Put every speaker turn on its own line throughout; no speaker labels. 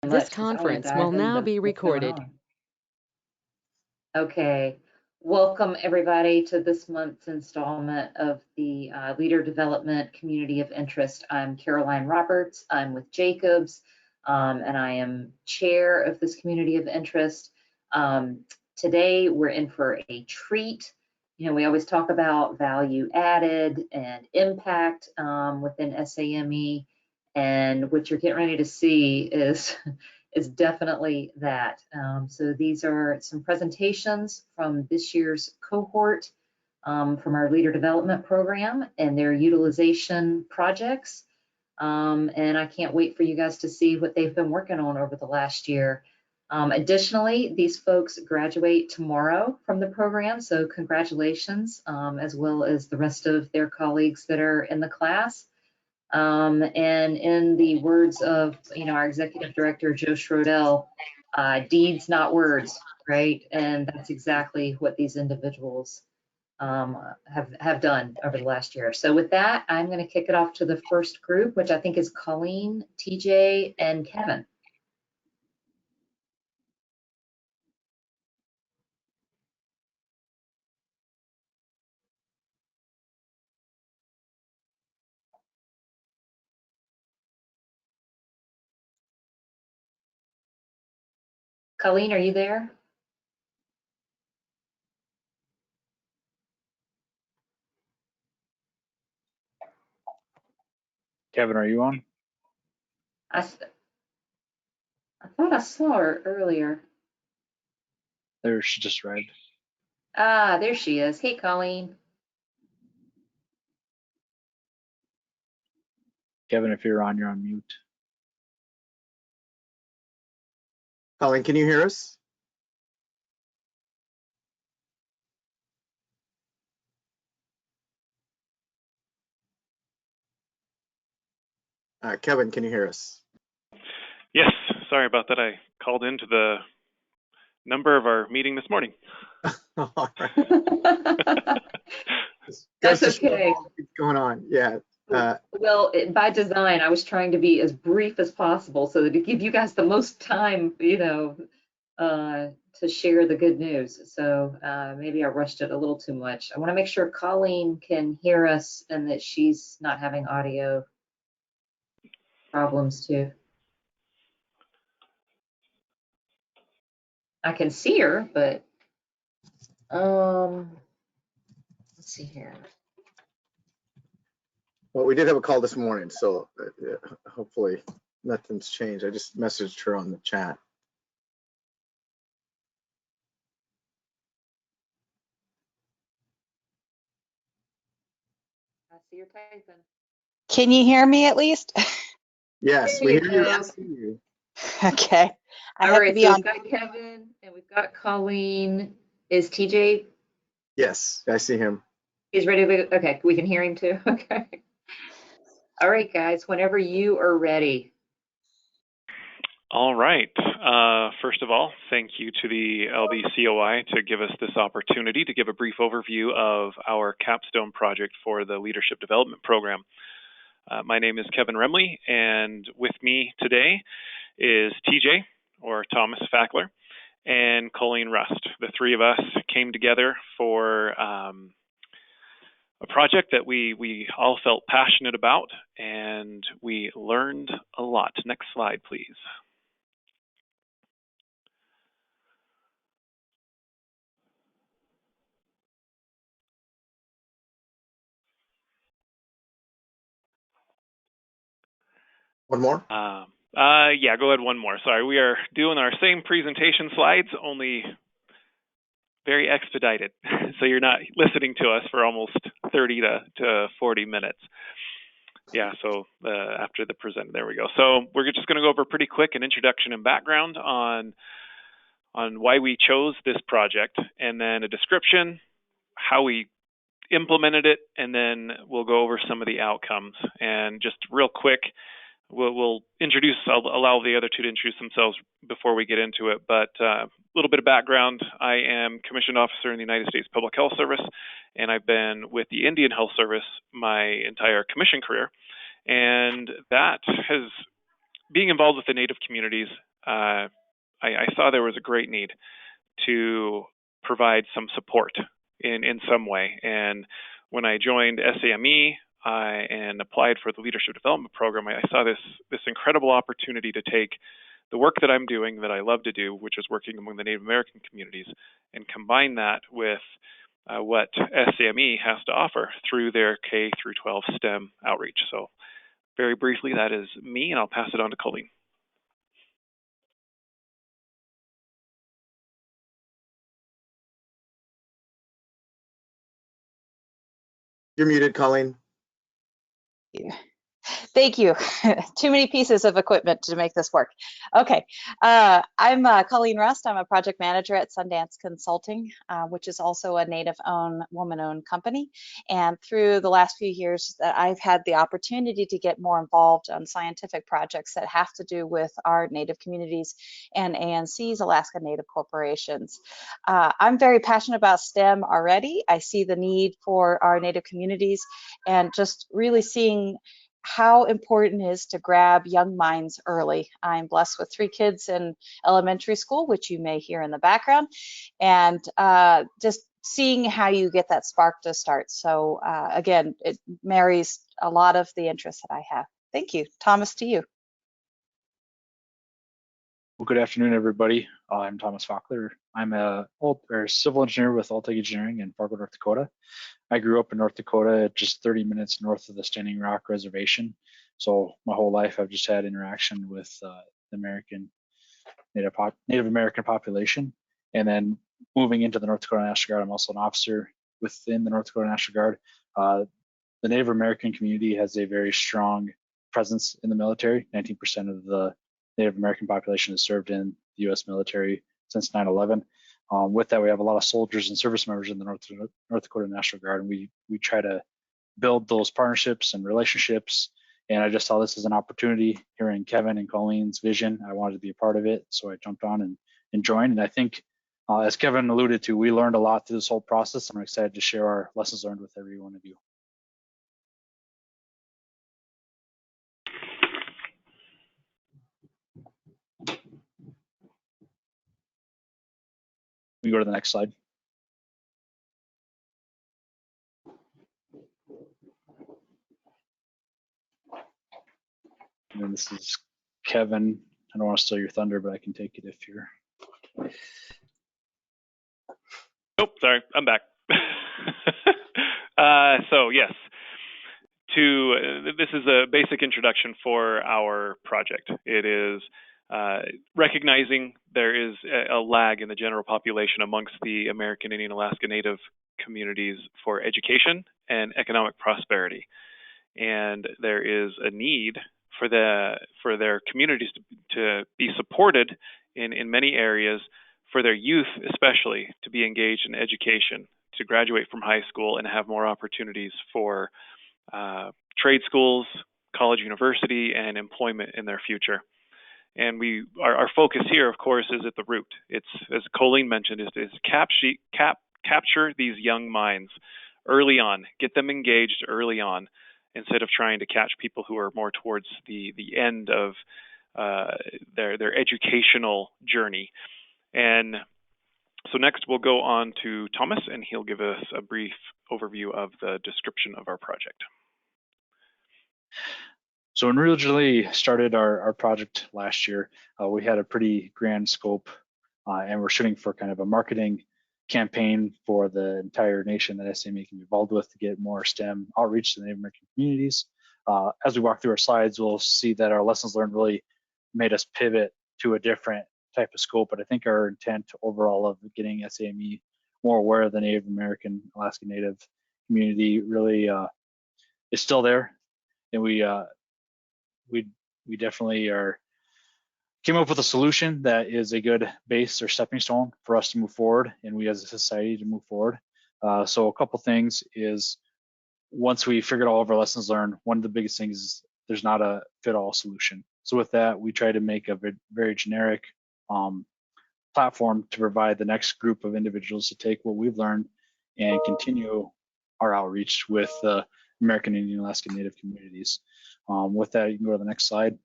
This conference will now be recorded.
Okay, welcome everybody to this month's installment of the Leader Development Community of Interest. I'm Caroline Roberts, I'm with Jacobs, and I am chair of this community of interest. Today we're in for a treat. You know, we always talk about value added and impact within SAME, and what you're getting ready to see is definitely that. So these are some presentations from this year's cohort from our Leader Development Program and their utilization projects. And I can't wait for you guys to see what they've been working on over the last year. Additionally, these folks graduate tomorrow from the program, so congratulations, as well as the rest of their colleagues that are in the class. And in the words of, our executive director, Joe Schrodel, deeds, not words, right? And that's exactly what these individuals have done over the last year. So with that, I'm going to kick it off to the first group, which I think is Colleen, TJ, and Kevin. Colleen, are you there?
Kevin, are you on?
I thought I saw her earlier.
There, she just read.
Ah, there she is. Hey, Colleen.
Kevin, if you're on mute.
Colleen, can you hear us? Kevin, can you hear us?
Yes, sorry about that. I called into the number of our meeting this morning.
All right.
That's okay.
What's going on? Yeah.
Well, by design, I was trying to be as brief as possible so that to give you guys the most time, to share the good news. So maybe I rushed it a little too much. I want to make sure Colleen can hear us and that she's not having audio problems too. I can see her, but let's see here.
Well, we did have a call this morning, so hopefully nothing's changed. I just messaged her on the chat.
I see her typing.
Can you hear me at least?
Yes, we hear you. I see you.
Okay.
All right, so we've got Kevin and we've got Colleen. Is TJ?
Yes, I see him.
He's ready to, okay, we can hear him too. Okay. All right, guys, whenever you are ready.
All right. First of all, thank you to the LD COI to give us this opportunity to give a brief overview of our capstone project for the Leadership Development Program. My name is Kevin Remley, and with me today is TJ, or Thomas Fakler, and Colleen Rust. The three of us came together for a project that we all felt passionate about, and we learned a lot. Next slide, please.
One more?
Yeah, go ahead, one more. Sorry, we are doing our same presentation slides, only very expedited. So you're not listening to us for almost 30 to 40 minutes. Yeah, so after the present, there we go. So we're just going to go over pretty quick an introduction and background on why we chose this project, and then a description, how we implemented it, and then we'll go over some of the outcomes. And just real quick, we'll allow the other two to introduce themselves before we get into it. But a little bit of background, I am commissioned officer in the United States Public Health Service, and I've been with the Indian Health Service my entire commission career. And that has being involved with the Native communities, I saw there was a great need to provide some support in some way. And when I joined SAME and applied for the Leadership Development Program, I saw this incredible opportunity to take the work that I'm doing that I love to do, which is working among the Native American communities, and combine that with what SAME has to offer through their K through 12 STEM outreach. So very briefly, that is me, and I'll pass it on to Colleen.
You're muted, Colleen.
Thank you. Too many pieces of equipment to make this work. Okay, I'm Colleen Rust. I'm a project manager at Sundance Consulting, which is also a Native-owned, woman-owned company. And through the last few years, I've had the opportunity to get more involved on scientific projects that have to do with our Native communities and ANC's, Alaska Native corporations. I'm very passionate about STEM already. I see the need for our Native communities and just really seeing how important it is to grab young minds early. I'm blessed with 3 kids in elementary school, which you may hear in the background, and just seeing how you get that spark to start. So again, it marries a lot of the interests that I have. Thank you. Thomas, to you.
Well, good afternoon, everybody. I'm Thomas Fakler. I'm a civil engineer with Alltech Engineering in Fargo, North Dakota. I grew up in North Dakota, just 30 minutes north of the Standing Rock Reservation. So my whole life, I've just had interaction with the Native American population. And then moving into the North Dakota National Guard, I'm also an officer within the North Dakota National Guard. The Native American community has a very strong presence in the military. 19% of the Native American population has served in the U.S. military since 9/11. With that, we have a lot of soldiers and service members in the North Dakota National Guard, and we try to build those partnerships and relationships. And I just saw this as an opportunity, hearing Kevin and Colleen's vision. I wanted to be a part of it, so I jumped on and joined. And I think, as Kevin alluded to, we learned a lot through this whole process. I'm excited to share our lessons learned with every one of you. We go to the next slide. And then this is Kevin. I don't want to steal your thunder, but I can take it if you're.
Oh, sorry, I'm back. So yes, this is a basic introduction for our project. It is recognizing there is a lag in the general population amongst the American Indian Alaska Native communities for education and economic prosperity. And there is a need for their communities to be supported in many areas, for their youth especially to be engaged in education, to graduate from high school and have more opportunities for trade schools, college, university, and employment in their future. And our focus here, of course, is at the root. It's, as Colleen mentioned, is capture these young minds early on, get them engaged early on, instead of trying to catch people who are more towards the end of their educational journey. And so next we'll go on to Thomas, and he'll give us a brief overview of the description of our project.
So when we originally started our project last year, we had a pretty grand scope, and we're shooting for kind of a marketing campaign for the entire nation that SAME can be involved with to get more STEM outreach to the Native American communities. As we walk through our slides, we'll see that our lessons learned really made us pivot to a different type of scope, but I think our intent overall of getting SAME more aware of the Native American Alaska Native community really is still there, and we definitely came up with a solution that is a good base or stepping stone for us to move forward, and we as a society to move forward. So a couple things is, once we figured all of our lessons learned, one of the biggest things is there's not a fit-all solution. So with that, we try to make a very generic platform to provide the next group of individuals to take what we've learned and continue our outreach with the American Indian Alaska Native communities. With that, you can go to the next slide.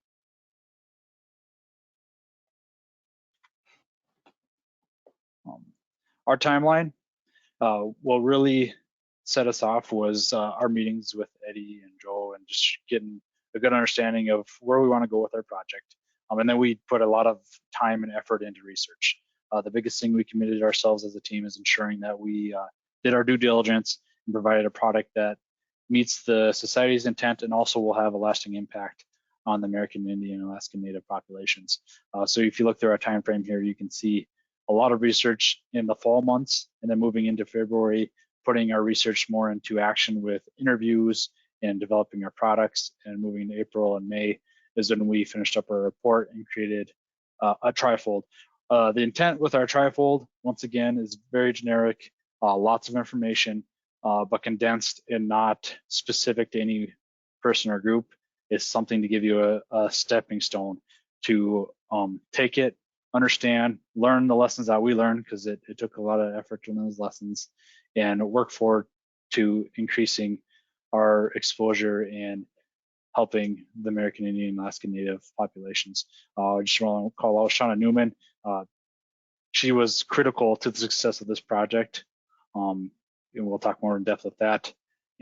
Our timeline, what really set us off was our meetings with Eddie and Joe and just getting a good understanding of where we want to go with our project. And then we put a lot of time and effort into research. The biggest thing we committed ourselves as a team is ensuring that we did our due diligence and provided a product that meets the society's intent and also will have a lasting impact on the American Indian and Alaskan Native populations. So if you look through our time frame here, you can see a lot of research in the fall months, and then moving into February, putting our research more into action with interviews and developing our products, and moving into April and May is when we finished up our report and created a trifold. The intent with our trifold, once again, is very generic, lots of information, but condensed and not specific to any person or group. Is something to give you a stepping stone to take it, understand, learn the lessons that we learned, because it took a lot of effort to learn those lessons, and work forward to increasing our exposure and helping the American Indian and Alaskan Native populations. I just want to call out Shauna Newman. She was critical to the success of this project, and we'll talk more in depth with that.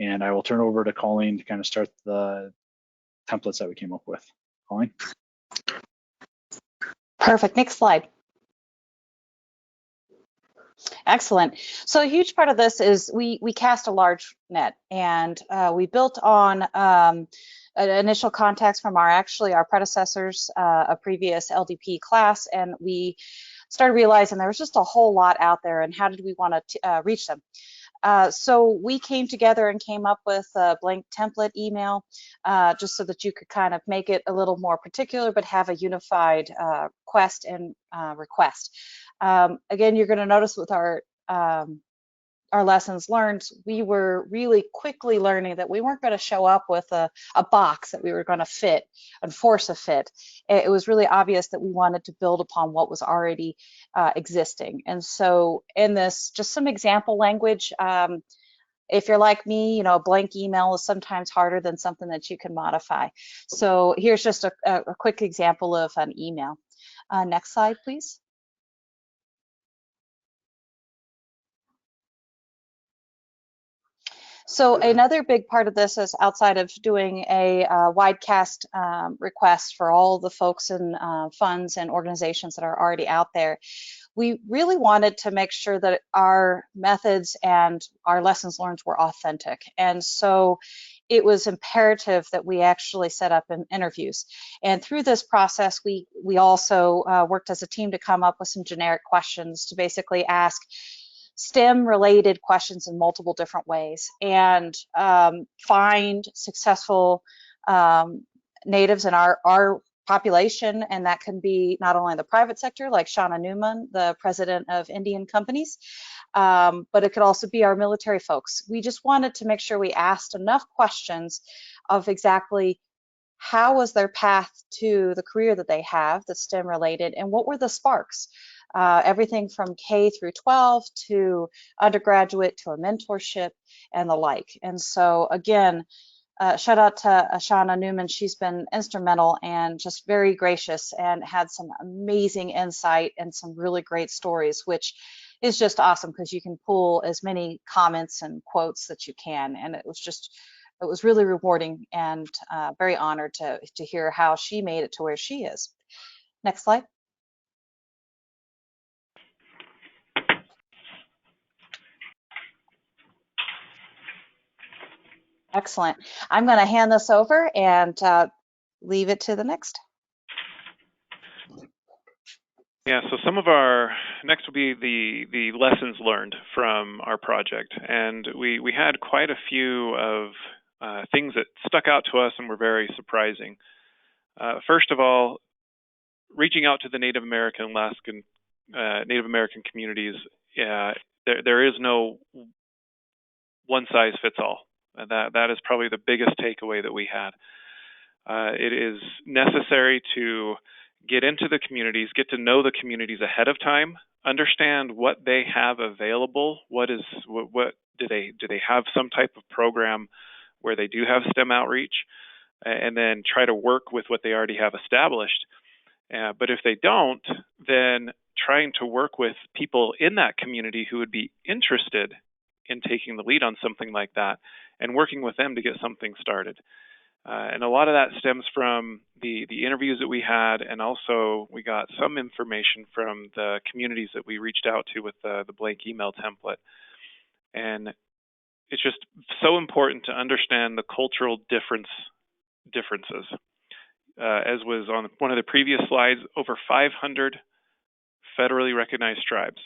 And I will turn over to Colleen to kind of start the templates that we came up with. Colleen?
Perfect. Next slide. Excellent. So a huge part of this is we cast a large net, and we built on initial contacts from our predecessors, a previous LDP class, and we started realizing there was just a whole lot out there, and how did we want to reach them? So we came together and came up with a blank template email, just so that you could kind of make it a little more particular, but have a unified quest and request. Again, you're going to notice with our lessons learned, we were really quickly learning that we weren't going to show up with a box that we were going to fit and force a fit. It was really obvious that we wanted to build upon what was already existing. And so in this, just some example language, if you're like me, a blank email is sometimes harder than something that you can modify. So here's just a quick example of an email. Next slide, please. So another big part of this is, outside of doing a widecast request for all the folks and funds and organizations that are already out there, we really wanted to make sure that our methods and our lessons learned were authentic. And so it was imperative that we actually set up interviews. And through this process, we also worked as a team to come up with some generic questions to basically ask STEM-related questions in multiple different ways, and find successful natives in our population, and that can be not only in the private sector, like Shauna Newman, the president of Indian companies, but it could also be our military folks. We just wanted to make sure we asked enough questions of exactly how was their path to the career that they have that's STEM related, and what were the sparks. Everything from K through 12 to undergraduate to a mentorship and the like. And so again, shout out to Shauna Newman. She's been instrumental and just very gracious, and had some amazing insight and some really great stories, which is just awesome because you can pull as many comments and quotes that you can. And it was really rewarding, and very honored to hear how she made it to where she is. Next slide. Excellent. I'm going to hand this over and leave it to the next.
Yeah, so some of our, next will be the lessons learned from our project. And we had quite a few of things that stuck out to us and were very surprising. First of all, reaching out to the Native American, Alaskan, Native American communities, there is no one size fits all. That is probably the biggest takeaway that we had. It is necessary to get into the communities, get to know the communities ahead of time, understand what they have available. What do they have some type of program where they do have STEM outreach, and then try to work with what they already have established. But if they don't, then trying to work with people in that community who would be interested in taking the lead on something like that and working with them to get something started. And a lot of that stems from the interviews that we had, and also we got some information from the communities that we reached out to with the blank email template. And it's just so important to understand the cultural differences. As was on one of the previous slides, over 500 federally recognized tribes.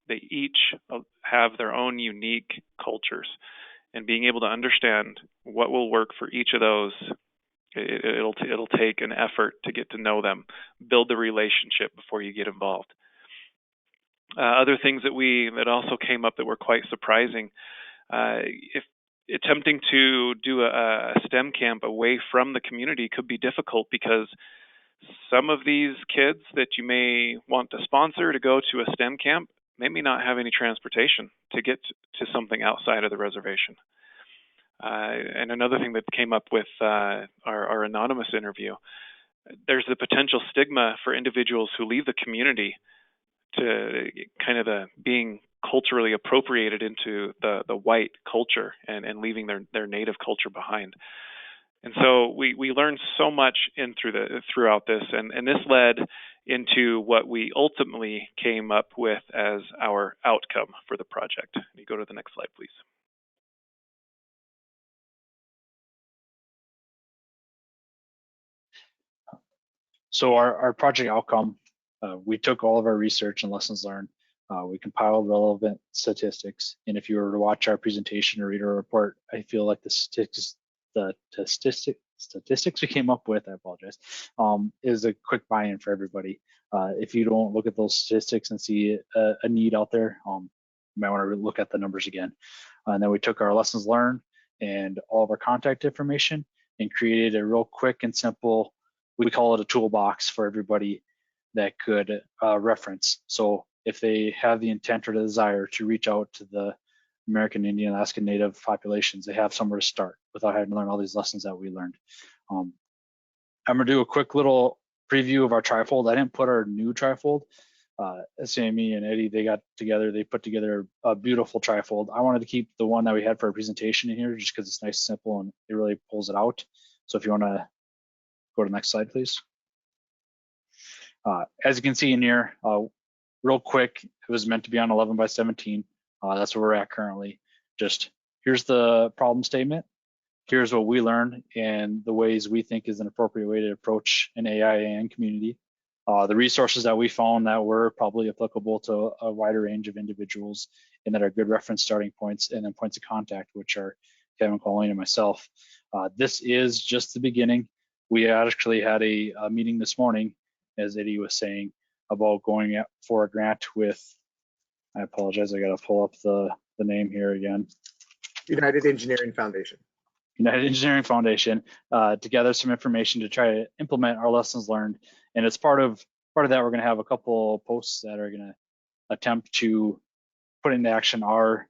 They each have their own unique cultures, and being able to understand what will work for each of those, it'll take an effort to get to know them, build the relationship before you get involved. Other things that also came up that were quite surprising, if attempting to do a STEM camp away from the community could be difficult, because some of these kids that you may want to sponsor to go to a STEM camp may not have any transportation to get to something outside of the reservation. And another thing that came up with our anonymous interview, there's the potential stigma for individuals who leave the community to kind of being culturally appropriated into the white culture and leaving their native culture behind. And so we learned so much throughout this, and this led into what we ultimately came up with as our outcome for the project. You go to the next slide, please.
So our project outcome, we took all of our research and lessons learned. We compiled relevant statistics, and if you were to watch our presentation or read our report, I feel like the statistics we came up with, I apologize, is a quick buy-in for everybody. If you don't look at those statistics and see a need out there, you might want to look at the numbers again. And then we took our lessons learned and all of our contact information and created a real quick and simple, we call it a toolbox for everybody that could reference. So if they have the intent or the desire to reach out to the American Indian, Alaskan Native populations, they have somewhere to start without having to learn all these lessons that we learned. I'm gonna do a quick little preview of our trifold. I didn't put our new trifold. Sammy and Eddie, they got together, they put together a beautiful trifold. I wanted to keep the one that we had for our presentation in here just because it's nice and simple and it really pulls it out. So if you wanna go to the next slide, please. As you can see in here, real quick, it was meant to be on 11 by 17. That's where we're at currently. Just here's the problem statement. Here's what we learned and the ways we think is an appropriate way to approach an AIAN community. The resources that we found that were probably applicable to a wider range of individuals and that are good reference starting points, and then points of contact, which are Kevin, Colleen, and myself. This is just the beginning. We actually had a meeting this morning, as Eddie was saying, about going for a grant with, I apologize, I gotta pull up the name here again.
United Engineering Foundation.
United Engineering Foundation, to gather some information to try to implement our lessons learned. And as part of that, we're gonna have a couple posts that are gonna attempt to put into action our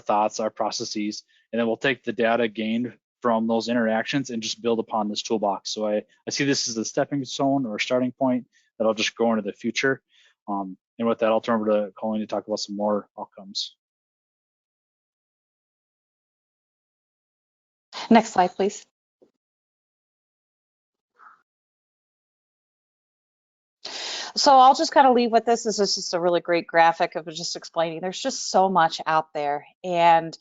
thoughts, our processes, and then we'll take the data gained from those interactions and just build upon this toolbox. So I see this as a stepping stone or starting point that'll just go into the future. And with that, I'll turn over to Colleen to talk about some more outcomes.
Next slide, please. So I'll just kind of leave with this. This is just a really great graphic of just explaining there's just so much out there, and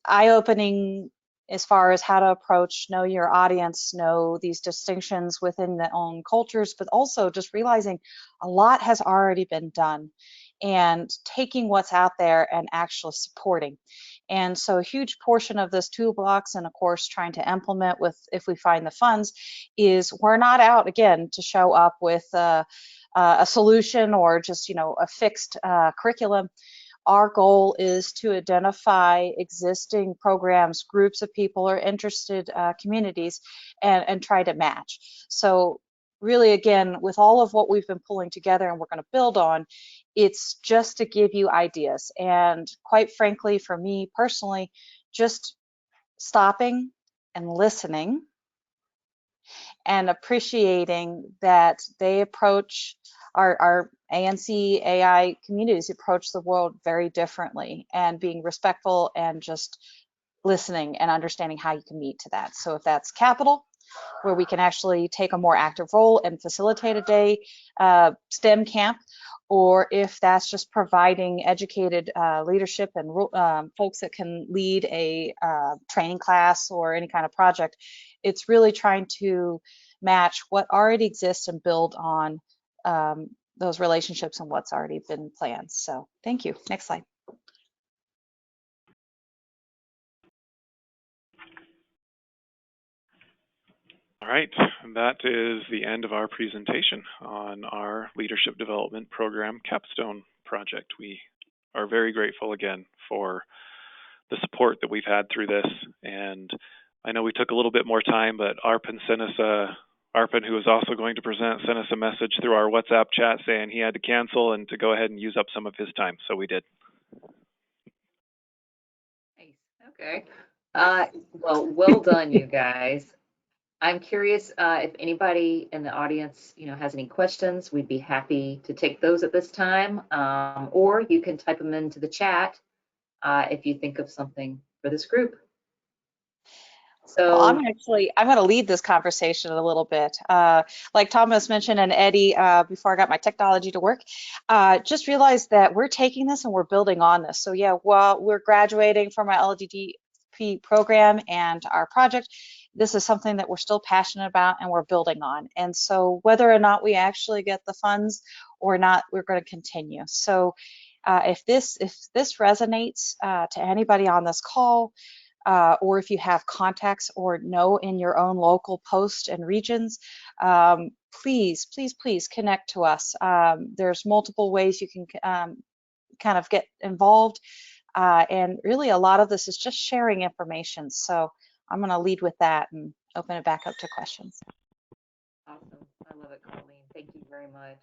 eye-opening as far as how to approach, know your audience, know these distinctions within their own cultures, but also just realizing a lot has already been done and taking what's out there and actually supporting. And so a huge portion of this toolbox, and of course trying to implement with, if we find the funds, is we're not out again to show up with a solution or just, you know, a fixed curriculum. Our goal is to identify existing programs, groups of people or interested communities, and try to match. So really, again, with all of what we've been pulling together and we're going to build on, it's just to give you ideas. And quite frankly, for me personally, just stopping and listening and appreciating that they approach our ANC AI communities approach the world very differently, and being respectful and just listening and understanding how you can meet to that. So if that's capital, where we can actually take a more active role and facilitate a day STEM camp, or if that's just providing educated leadership and folks that can lead a training class or any kind of project, it's really trying to match what already exists and build on those relationships and what's already been planned. So thank you. Next slide.
All right, that is the end of our presentation on our Leadership Development Program Capstone project. We are very grateful again for the support that we've had through this. And I know we took a little bit more time, but Arpan, who is also going to present, sent us a message through our WhatsApp chat saying he had to cancel and to go ahead and use up some of his time. So we did.
Nice. Okay. Well done, you guys. I'm curious if anybody in the audience, has any questions. We'd be happy to take those at this time, or you can type them into the chat if you think of something for this group. So
well, I'm going to lead this conversation a little bit. Like Thomas mentioned and Eddie, before I got my technology to work, just realized that we're taking this and we're building on this. So yeah, while we're graduating from our LDP program and our project, this is something that we're still passionate about and we're building on. And so whether or not we actually get the funds or not, we're going to continue. So if this resonates to anybody on this call, or if you have contacts or know in your own local post and regions, please connect to us. There's multiple ways you can kind of get involved. And really a lot of this is just sharing information. So I'm going to lead with that and open it back up to questions.
Awesome. I love it, Colleen. Thank you very much.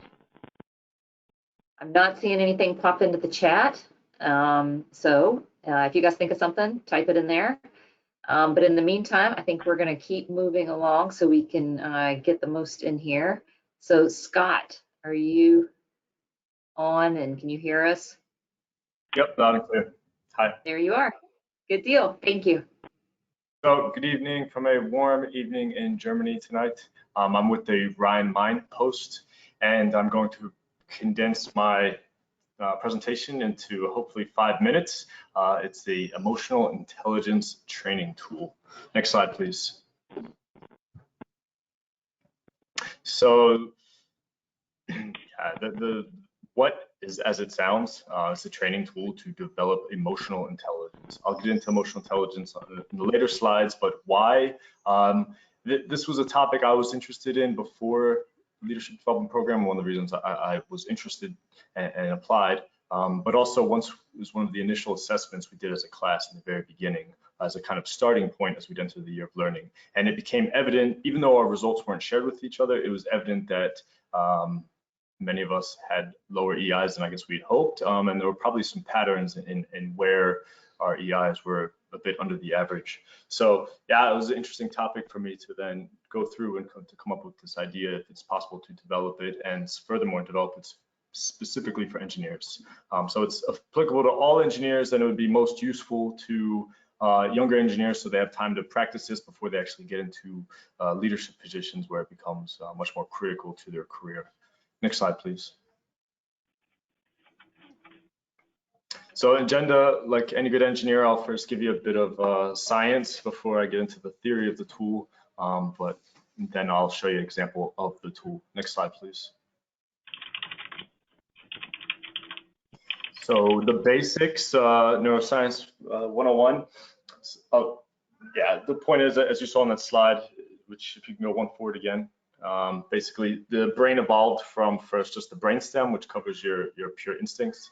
I'm not seeing anything pop into the chat. If you guys think of something, type it in there. But in the meantime, I think we're going to keep moving along so we can get the most in here. So Scott, are you on and can you hear us?
Yep, loud and clear. Hi.
There you are. Good deal. Thank you.
So good evening from a warm evening in Germany tonight. I'm with the Rhine-Main Post, and I'm going to condense my presentation into hopefully 5 minutes. It's the Emotional Intelligence Training Tool. Next slide, please. So what is, as it sounds, it's a training tool to develop emotional intelligence. I'll get into emotional intelligence in the later slides, but why? This was a topic I was interested in before the Leadership Development Program, one of the reasons I was interested and applied, but also it was one of the initial assessments we did as a class in the very beginning as a kind of starting point as we entered the year of learning. And it became evident, even though our results weren't shared with each other, it was evident that many of us had lower EIs than I guess we'd hoped, and there were probably some patterns in where our EIs were a bit under the average. So yeah, it was an interesting topic for me to then go through and to come up with this idea if it's possible to develop it, and furthermore develop it specifically for engineers. So it's applicable to all engineers, and it would be most useful to younger engineers so they have time to practice this before they actually get into leadership positions where it becomes much more critical to their career. Next slide, please. So agenda, like any good engineer, I'll first give you a bit of science before I get into the theory of the tool, but then I'll show you an example of the tool. Next slide, please. So the basics, Neuroscience 101. Oh, yeah, the point is, as you saw on that slide, which if you can go one forward again, basically the brain evolved from first just the brainstem, which covers your pure instincts.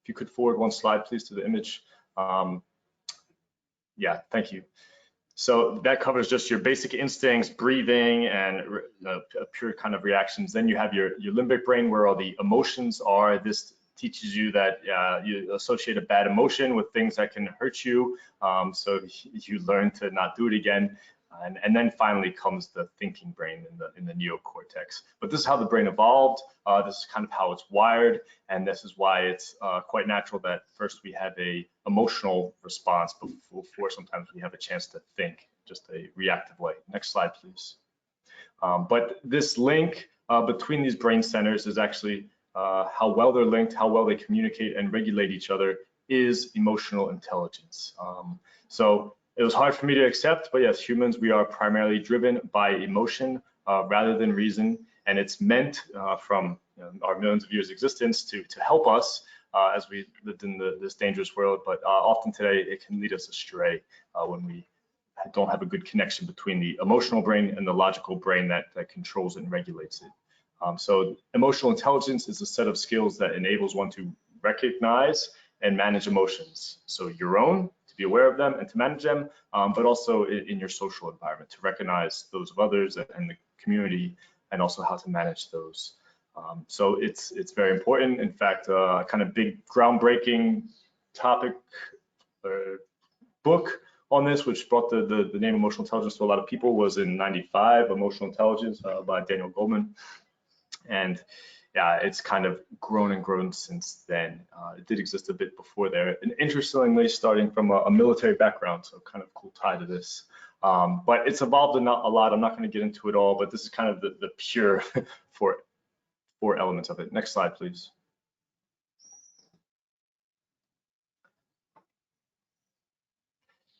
If you could forward one slide, please, to the image. Yeah, thank you. So that covers just your basic instincts, breathing, and pure kind of reactions. Then you have your limbic brain, where all the emotions are. This teaches you that you associate a bad emotion with things that can hurt you, so you learn to not do it again. And then finally comes the thinking brain in the neocortex. But this is how the brain evolved. This is kind of how it's wired, and this is why it's quite natural that first we have a emotional response before sometimes we have a chance to think, just a reactive way. Next slide, please. But this link between these brain centers is actually how well they're linked, how well they communicate and regulate each other is emotional intelligence. So it was hard for me to accept, but yes, humans, we are primarily driven by emotion rather than reason, and it's meant from our millions of years existence to help us as we lived in this dangerous world, but often today it can lead us astray when we don't have a good connection between the emotional brain and the logical brain that controls and regulates it. So emotional intelligence is a set of skills that enables one to recognize and manage emotions. So your own, to be aware of them and to manage them, but also in your social environment, to recognize those of others and the community, and also how to manage those. So it's very important. In fact, kind of big groundbreaking topic or book on this, which brought the name emotional intelligence to a lot of people, was in '95, Emotional Intelligence by Daniel Goleman. And yeah, it's kind of grown and grown since then. It did exist a bit before there. And interestingly, starting from a military background, so kind of cool tie to this. But it's evolved a lot. I'm not going to get into it all, but this is kind of the pure four elements of it. Next slide, please.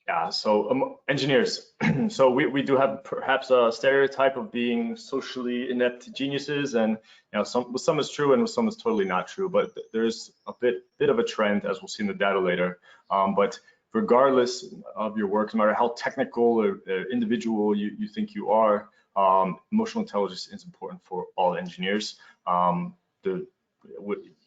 Yeah, so engineers, so we do have perhaps a stereotype of being socially inept geniuses, and with some is true and with some is totally not true, but there's a bit of a trend, as we'll see in the data later. But regardless of your work, no matter how technical or individual you think you are, emotional intelligence is important for all engineers.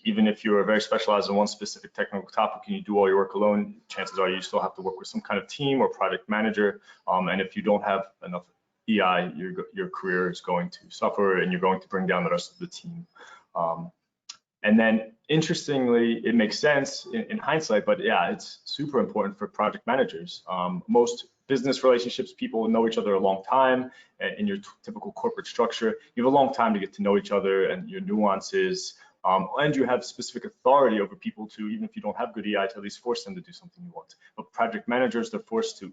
Even if you're very specialized in one specific technical topic and you do all your work alone, chances are you still have to work with some kind of team or project manager. And if you don't have enough EI, your career is going to suffer and you're going to bring down the rest of the team. And then interestingly, it makes sense in hindsight, but yeah, it's super important for project managers. Most business relationships, people know each other a long time. In your typical corporate structure, you have a long time to get to know each other and your nuances. And you have specific authority over people to, even if you don't have good EI, to at least force them to do something you want. But project managers, they're forced to,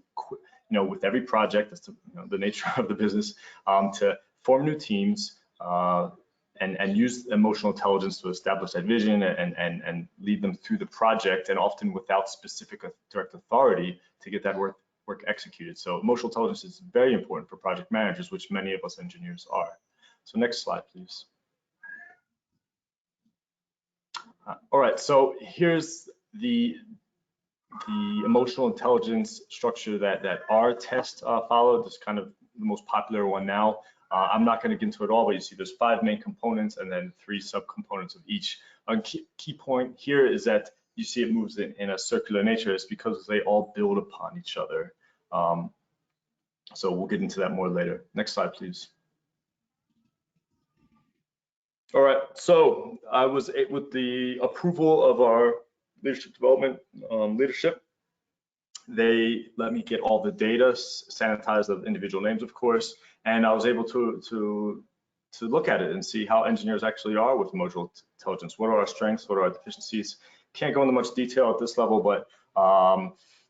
with every project, that's the nature of the business, to form new teams and use emotional intelligence to establish that vision and lead them through the project, and often without specific direct authority to get that work executed. So emotional intelligence is very important for project managers, which many of us engineers are. So next slide, please. All right, so here's the emotional intelligence structure that our test followed. This is kind of the most popular one now. I'm not going to get into it all, but you see there's 5 main components and then 3 subcomponents of each. A key point here is that you see it moves in a circular nature. It's because they all build upon each other. So we'll get into that more later. Next slide, please. All right, so I was with the approval of our leadership development leadership. They let me get all the data, sanitized of individual names, of course, and I was able to look at it and see how engineers actually are with emotional intelligence. What are our strengths? What are our deficiencies? Can't go into much detail at this level, but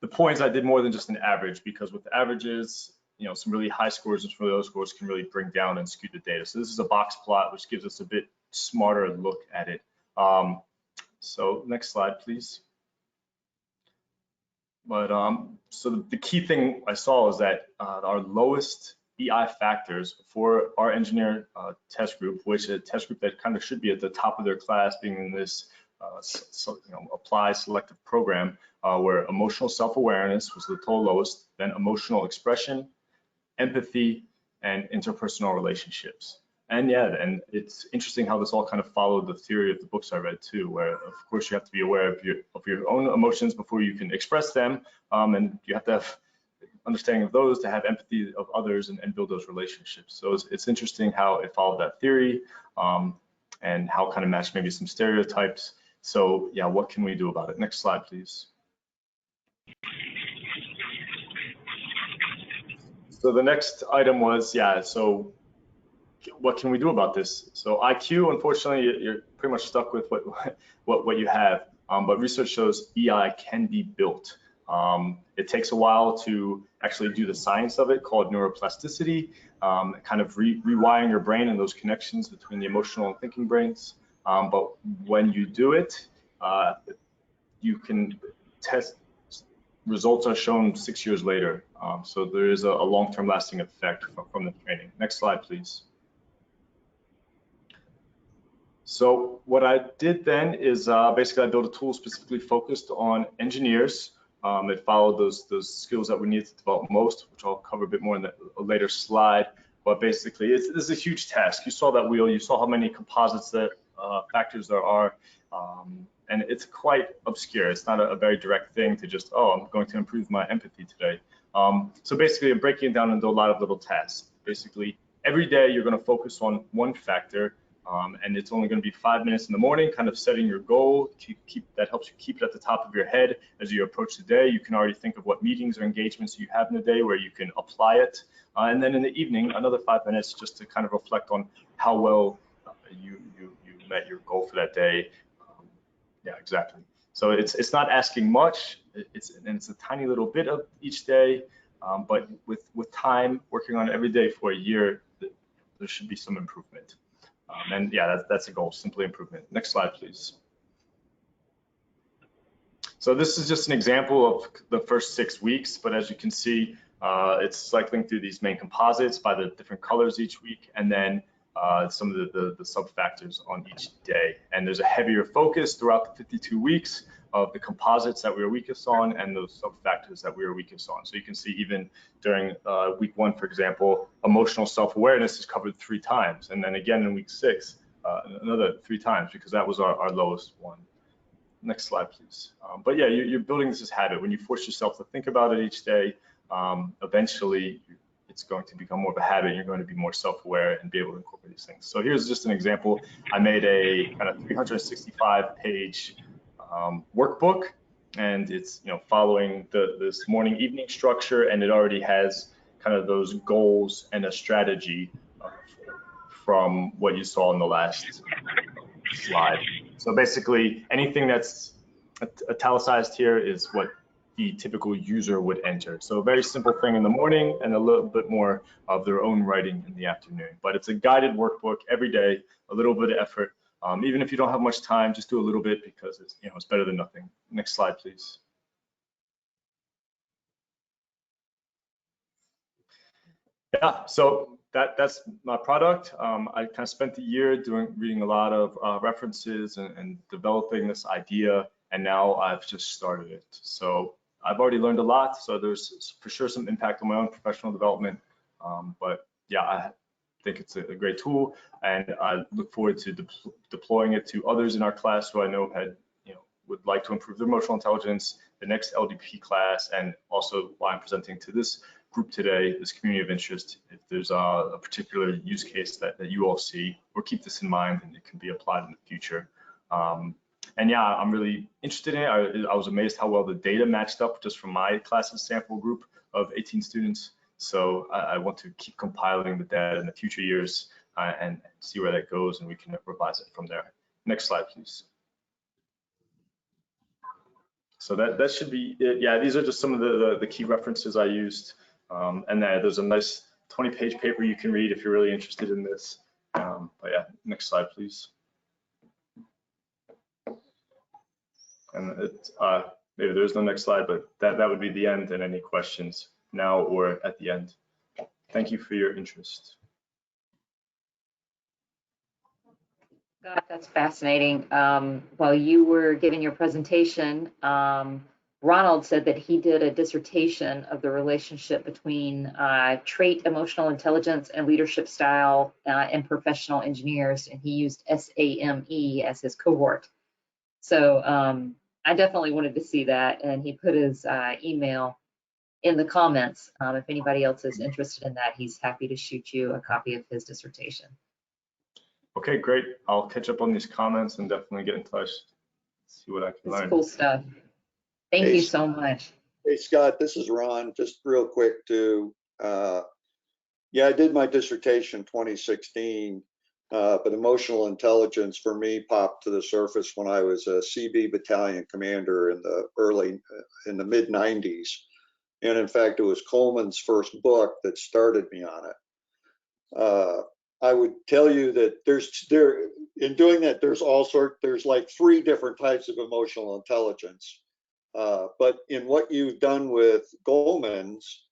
the points, I did more than just an average, because with averages, some really high scores and some really low scores can really bring down and skew the data. So this is a box plot, which gives us a bit smarter look at it. So next slide, please. But so the key thing I saw is that our lowest EI factors for our engineer test group, which is a test group that kind of should be at the top of their class, being in this apply selective program, where emotional self-awareness was the total lowest, then emotional expression, empathy, and interpersonal relationships. And yeah, and it's interesting how this all kind of followed the theory of the books I read too, where of course you have to be aware of your own emotions before you can express them, and you have to have understanding of those to have empathy of others and build those relationships. So it's interesting how it followed that theory, and how it kind of matched maybe some stereotypes. So yeah, what can we do about it? Next slide, please. So the next item was, so what can we do about this? So IQ, unfortunately, you're pretty much stuck with what you have. But research shows EI can be built. It takes a while to actually do the science of it, called neuroplasticity, kind of rewiring your brain and those connections between the emotional and thinking brains. But when you do it, you can test. Results are shown 6 years later. So there is a long-term lasting effect from the training. Next slide, please. So what I did then is basically I built a tool specifically focused on engineers. It followed those skills that we need to develop most, which I'll cover a bit more in a later slide. But basically, this is a huge task. You saw that wheel. You saw how many composites factors there are. And it's quite obscure. It's not a very direct thing to just, oh, I'm going to improve my empathy today. So basically, I'm breaking it down into a lot of little tasks. Basically, every day you're going to focus on one factor, and it's only going to be 5 minutes in the morning, kind of setting your goal. That helps you keep it at the top of your head as you approach the day. You can already think of what meetings or engagements you have in the day where you can apply it. And then in the evening, another 5 minutes just to kind of reflect on how well you met your goal for that day. Yeah, exactly. So it's not asking much. It's a tiny little bit of each day, but with time, working on it every day for a year, there should be some improvement. And yeah, that's a goal, simply improvement. Next slide, please. So this is just an example of the first 6 weeks, but as you can see, it's cycling through these main composites by the different colors each week, and then some of the sub-factors on each day. And there's a heavier focus throughout the 52 weeks of the composites that we were weakest on and those sub-factors that we were weakest on. So you can see even during week 1, for example, emotional self-awareness is covered 3 times. And then again in week 6, another 3 times, because that was our lowest one. Next slide, please. But yeah, you're building this as habit. When you force yourself to think about it each day, eventually it's going to become more of a habit. You're going to be more self-aware and be able to incorporate these things. So here's just an example. I made a kind of 365-page workbook, and it's following this morning evening structure, and it already has kind of those goals and a strategy from what you saw in the last slide. So basically, anything that's italicized here is what the typical user would enter. So a very simple thing in the morning and a little bit more of their own writing in the afternoon. But it's a guided workbook every day, a little bit of effort. Even if you don't have much time, just do a little bit because it's it's better than nothing. Next slide, please. Yeah, so that's my product. I kind of spent the year reading a lot of references and developing this idea, and now I've just started it. So I've already learned a lot, so there's for sure some impact on my own professional development. But yeah, I think it's a great tool, and I look forward to deploying it to others in our class who I know would like to improve their emotional intelligence, the next LDP class, and also why I'm presenting to this group today, this community of interest. If there's a particular use case that you all see, or keep this in mind, and it can be applied in the future. And yeah, I'm really interested in it. I was amazed how well the data matched up just from my class's sample group of 18 students. So I want to keep compiling the data in the future years and see where that goes, and we can revise it from there. Next slide, please. So that should be it. Yeah, these are just some of the key references I used. And there's a nice 20-page paper you can read if you're really interested in this. But yeah, next slide, please. And maybe there's no next slide, but that would be the end, and any questions now or at the end. Thank you for your interest.
God, that's fascinating. While you were giving your presentation, Ronald said that he did a dissertation of the relationship between trait emotional intelligence and leadership style in professional engineers, and he used SAME as his cohort. So I definitely wanted to see that, and he put his email in the comments. If anybody else is interested in that, he's happy to shoot you a copy of his dissertation.
Okay, great. I'll catch up on these comments and definitely get in touch, see what I can learn.
That's cool stuff. Thank you so much.
Hey, Scott, this is Ron. Just real quick to Yeah, I did my dissertation 2016, but emotional intelligence for me popped to the surface when I was a CB battalion commander in the mid 90s. And in fact, it was Coleman's first book that started me on it. I would tell you that in doing that, there's like 3 different types of emotional intelligence. But in what you've done with Goleman's,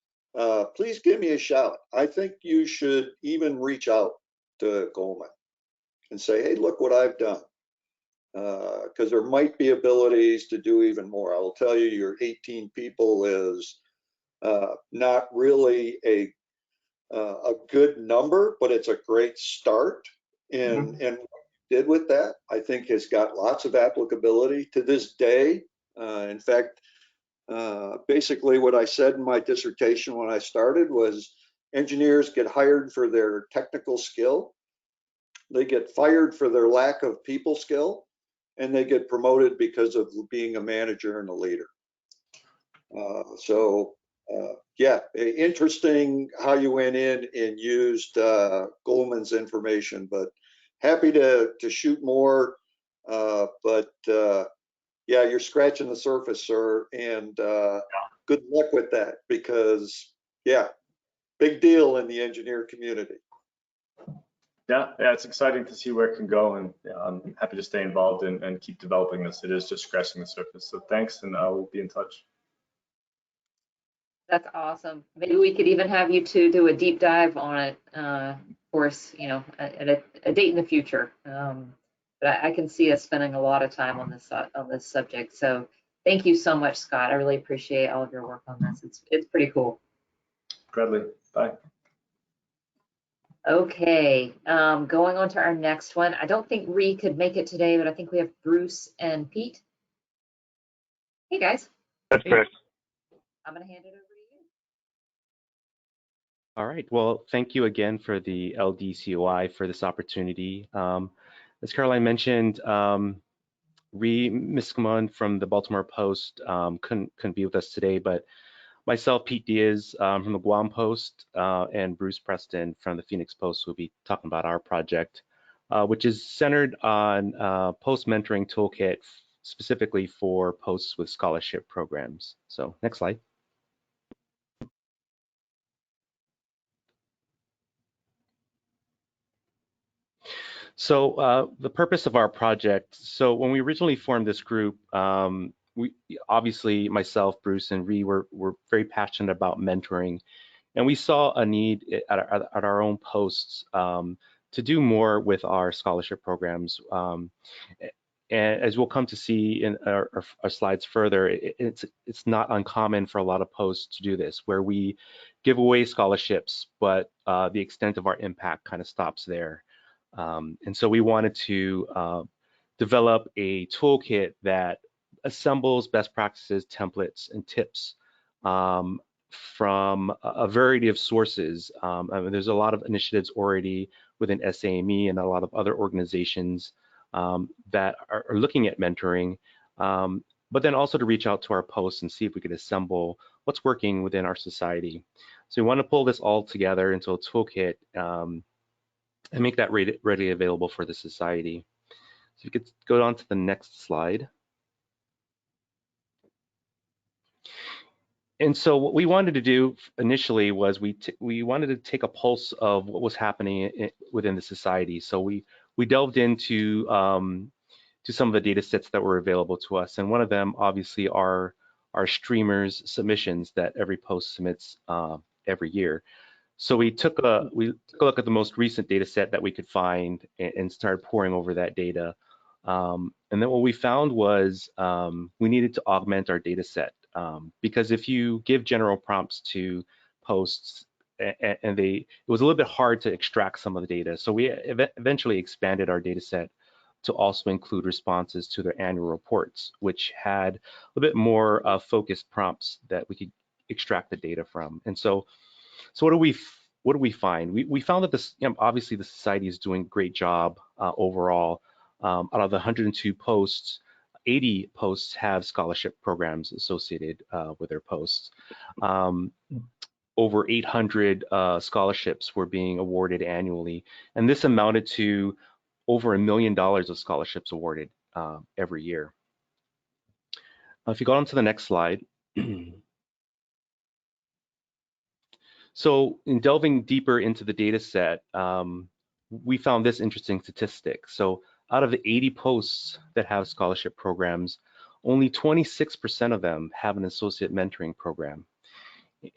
please give me a shout. I think you should even reach out to Goleman and say, hey, look what I've done. Because there might be abilities to do even more. I will tell you, your 18 people is not really a good number, but it's a great start. And what you did with that, I think, has got lots of applicability to this day. In fact, basically what I said in my dissertation when I started was engineers get hired for their technical skill, they get fired for their lack of people skill, and they get promoted because of being a manager and a leader. Yeah, interesting how you went in and used Goleman's information, but happy to shoot more. Yeah, you're scratching the surface, sir, and good luck with that, because yeah, big deal in the engineer community.
Yeah, it's exciting to see where it can go, and I'm happy to stay involved and keep developing this. It is just scratching the surface. So thanks, and I will be in touch.
That's awesome. Maybe we could even have you two do a deep dive on it, of course, you know, at a date in the future. But I can see us spending a lot of time on this subject. So thank you so much, Scott. I really appreciate all of your work on this. It's pretty cool.
Gladly. Bye.
Okay, going on to our next one. I don't think Ree could make it today, but I think we have Bruce and Pete. Hey, guys.
That's correct.
I'm going to hand it over to you.
All right. Well, thank you again for the LDCOI for this opportunity. As Caroline mentioned, Ree Miskimon from the Baltimore Post couldn't be with us today, but myself, Pete Diaz from the Guam Post, and Bruce Preston from the Phoenix Post will be talking about our project, which is centered on post mentoring toolkit, specifically for posts with scholarship programs. So next slide. So the purpose of our project, so when we originally formed this group, we obviously, myself, Bruce, and Ree were very passionate about mentoring, and we saw a need at our own posts to do more with our scholarship programs. And as we'll come to see in our slides further, it's not uncommon for a lot of posts to do this, where we give away scholarships, but the extent of our impact kind of stops there. And so we wanted to develop a toolkit that assembles best practices, templates, and tips from a variety of sources. I mean, there's a lot of initiatives already within SAME and a lot of other organizations that are looking at mentoring, but then also to reach out to our posts and see if we could assemble what's working within our society. So we want to pull this all together into a toolkit and make that readily available for the society. So you could go on to the next slide. And so what we wanted to do initially was we wanted to take a pulse of what was happening within the society. So we delved into to some of the data sets that were available to us. And one of them obviously are our streamers submissions that every post submits every year. So we took a look at the most recent data set that we could find and started poring over that data. And then what we found was we needed to augment our data set because if you give general prompts to posts and it was a little bit hard to extract some of the data. So we eventually expanded our data set to also include responses to their annual reports, which had a bit more focused prompts that we could extract the data from. And so what do we find? We found that this, obviously the society is doing a great job overall. Out of the 102 posts, 80 posts have scholarship programs associated with their posts. over 800 scholarships were being awarded annually, and this amounted to over $1 million of scholarships awarded every year. If you go on to the next slide. So in delving deeper into the data set, we found this interesting statistic. So out of the 80 posts that have scholarship programs, only 26% of them have an associate mentoring program.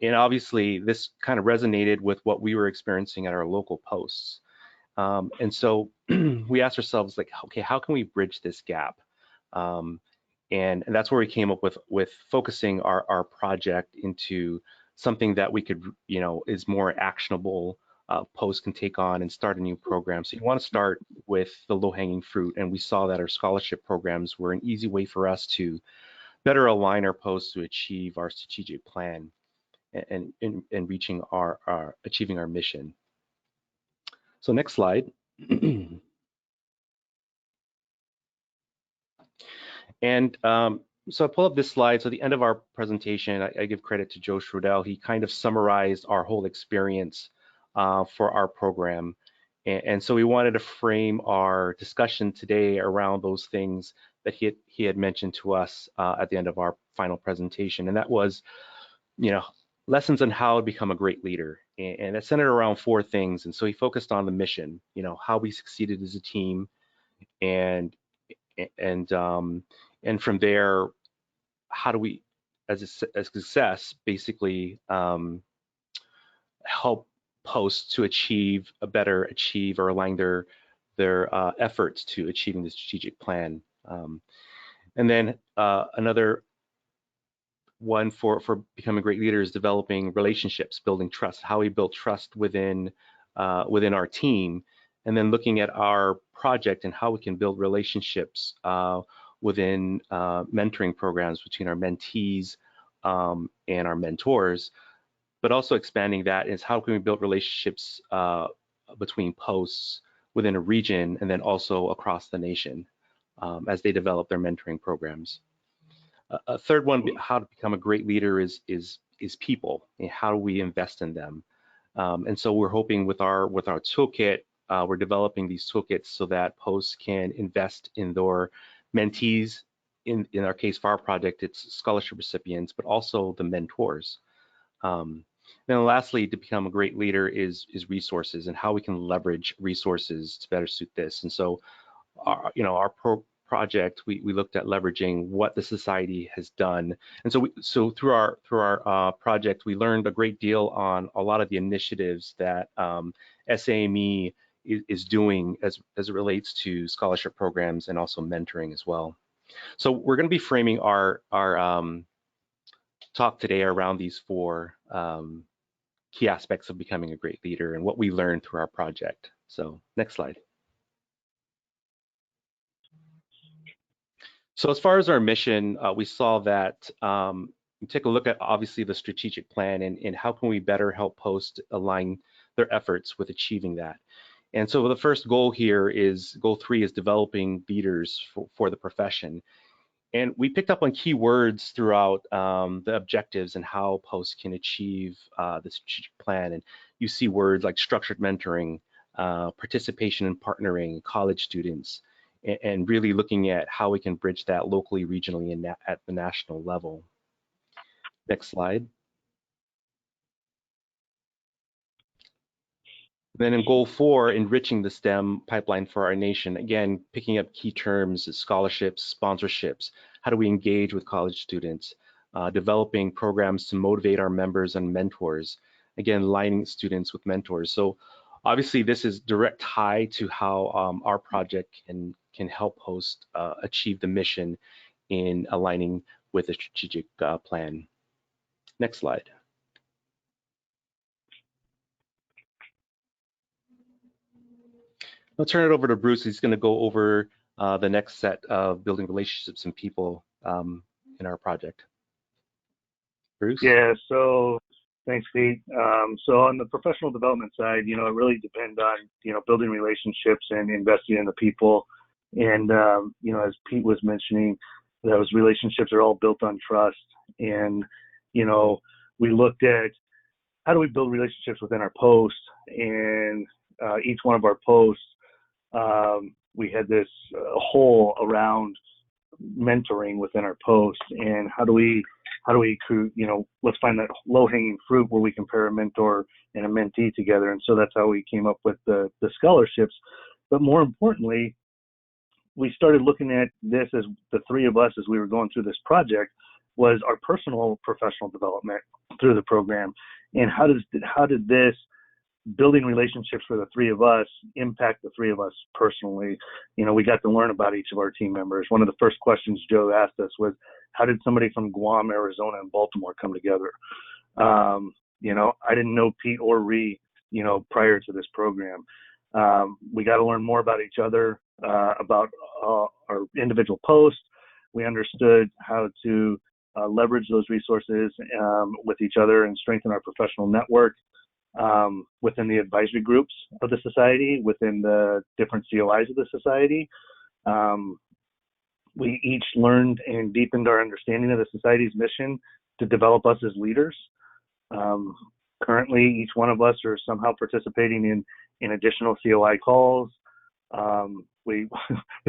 And obviously this kind of resonated with what we were experiencing at our local posts. And so we asked ourselves, like, okay, how can we bridge this gap? And that's where we came up with focusing our project into something that we could, is more actionable, posts can take on and start a new program. So you want to start with the low-hanging fruit, and we saw that our scholarship programs were an easy way for us to better align our posts to achieve our strategic plan and reaching achieving our mission. So next slide. And so I pull up this slide. So at the end of our presentation, I give credit to Joe Schrudel. He kind of summarized our whole experience for our program. And so we wanted to frame our discussion today around those things that he had mentioned to us at the end of our final presentation. And that was, lessons on how to become a great leader. And it centered around 4 things. And so he focused on the mission, how we succeeded as a team, and from there, how do we, as a success, basically help posts to achieve or align their efforts to achieving the strategic plan. And then another one for becoming a great leader is developing relationships, building trust, how we build trust within our team, and then looking at our project and how we can build relationships within mentoring programs between our mentees and our mentors, but also expanding that is how can we build relationships between posts within a region and then also across the nation as they develop their mentoring programs. A third one, how to become a great leader is people, and how do we invest in them? And so we're hoping with our toolkit, we're developing these toolkits so that posts can invest in their mentees. In our case, for our project, it's scholarship recipients, but also the mentors. Then lastly, to become a great leader is resources and how we can leverage resources to better suit this. And so, our project, we looked at leveraging what the society has done. And so through our project, we learned a great deal on a lot of the initiatives that SAME is doing as it relates to scholarship programs and also mentoring as well. So we're going to be framing our talk today around these 4 key aspects of becoming a great leader and what we learned through our project. So next slide. So as far as our mission, we saw that take a look at obviously the strategic plan and how can we better help posts align their efforts with achieving that. And so the first goal here is, goal 3 is developing leaders for the profession. And we picked up on key words throughout the objectives and how posts can achieve the strategic plan. And you see words like structured mentoring, participation in partnering, college students, and really looking at how we can bridge that locally, regionally, and at the national level. Next slide. Then in goal 4, enriching the STEM pipeline for our nation. Again, picking up key terms, scholarships, sponsorships. How do we engage with college students? Developing programs to motivate our members and mentors. Again, aligning students with mentors. So obviously this is direct tie to how our project can help host achieve the mission in aligning with a strategic plan. Next slide. I'll turn it over to Bruce. He's going to go over the next set of building relationships and people in our project. Bruce?
Yeah, so thanks, Pete. So on the professional development side, it really depends on, building relationships and investing in the people. And, as Pete was mentioning, those relationships are all built on trust. And, we looked at how do we build relationships within our posts? And each one of our posts, we had this whole around mentoring within our posts, and how do we let's find that low-hanging fruit where we can pair a mentor and a mentee together. And so that's how we came up with the scholarships. But more importantly, we started looking at this as the three of us as we were going through this project was our personal professional development through the program, and how did this building relationships for the three of us impact the three of us personally. We got to learn about each of our team members. One of the first questions Joe asked us was, how did somebody from Guam, Arizona, and Baltimore come together? I didn't know Pete or Ree, prior to this program. We got to learn more about each other, about our individual posts. We understood how to leverage those resources with each other and strengthen our professional network within the advisory groups of the society, within the different COIs of the society. We each learned and deepened our understanding of the society's mission to develop us as leaders. Currently, each one of us are somehow participating in additional COI calls. We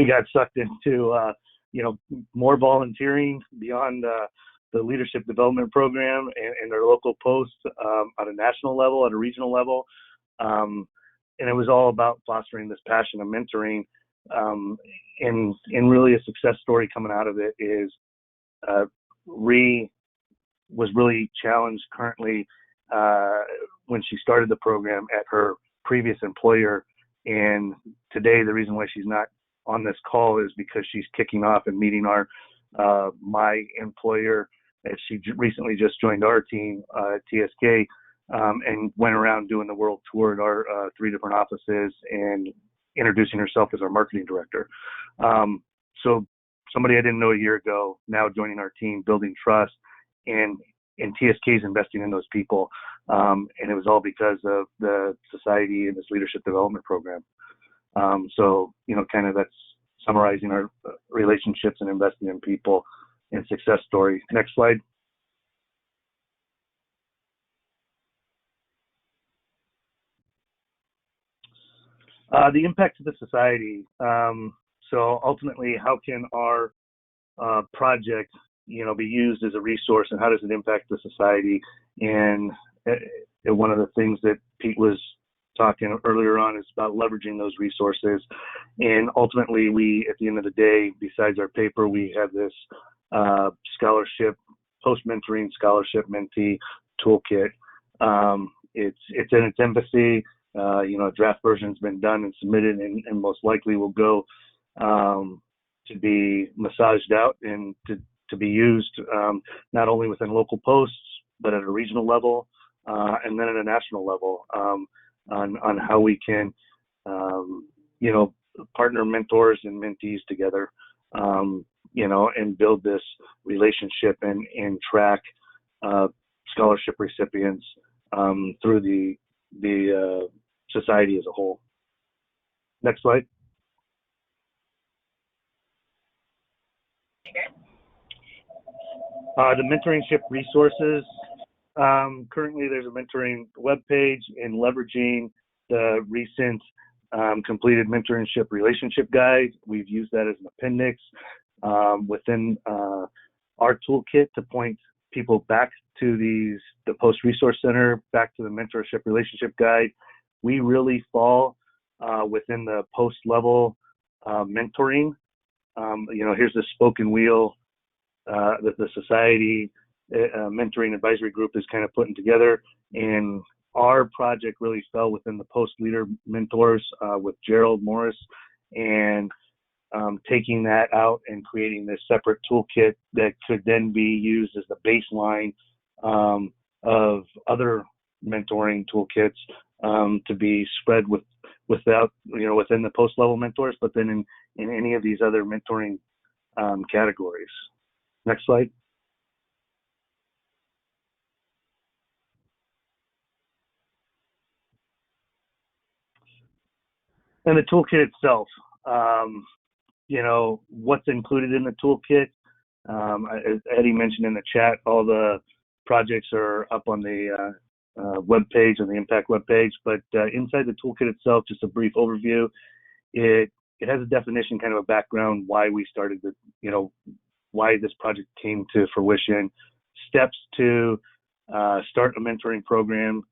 got sucked into more volunteering beyond the leadership development program and our local posts at a national level, at a regional level. And it was all about fostering this passion of mentoring. And really a success story coming out of it is Ree was really challenged currently when she started the program at her previous employer. And today, the reason why she's not on this call is because she's kicking off and meeting my employer. And she recently just joined our team at TSK and went around doing the world tour at our 3 different offices and introducing herself as our marketing director. So somebody I didn't know a year ago, now joining our team, building trust, and TSK is investing in those people. And it was all because of the society and this leadership development program. So, kind of that's summarizing our relationships and investing in people and success story. Next slide. The impact to the society. So ultimately, how can our project, be used as a resource, and how does it impact the society? And one of the things that Pete was talking earlier on is about leveraging those resources. And ultimately, we, at the end of the day, besides our paper, we have this scholarship, post-mentoring scholarship mentee toolkit. It's in its infancy. A draft version's been done and submitted, and most likely will go to be massaged out and to be used not only within local posts, but at a regional level and then at a national level on how we can, partner mentors and mentees together, and build this relationship and track scholarship recipients through the society as a whole. Next slide. The mentorship resources. Currently, there's a mentoring webpage, and leveraging the recent completed mentorship relationship guide. We've used that as an appendix within our toolkit to point people back to the Post Resource Center, back to the mentorship relationship guide. We really fall within the post level mentoring. Here's the spoken wheel that the society mentoring advisory group is kind of putting together, and our project really fell within the post leader mentors with Gerald Morris, and taking that out and creating this separate toolkit that could then be used as the baseline of other mentoring toolkits to be spread within the post level mentors, but then in any of these other mentoring categories. Next slide. And the toolkit itself, what's included in the toolkit. As Eddie mentioned in the chat, all the projects are up on the webpage on the Impact webpage. But inside the toolkit itself, just a brief overview. It has a definition, kind of a background, why we started the, why this project came to fruition, steps to start a mentoring program,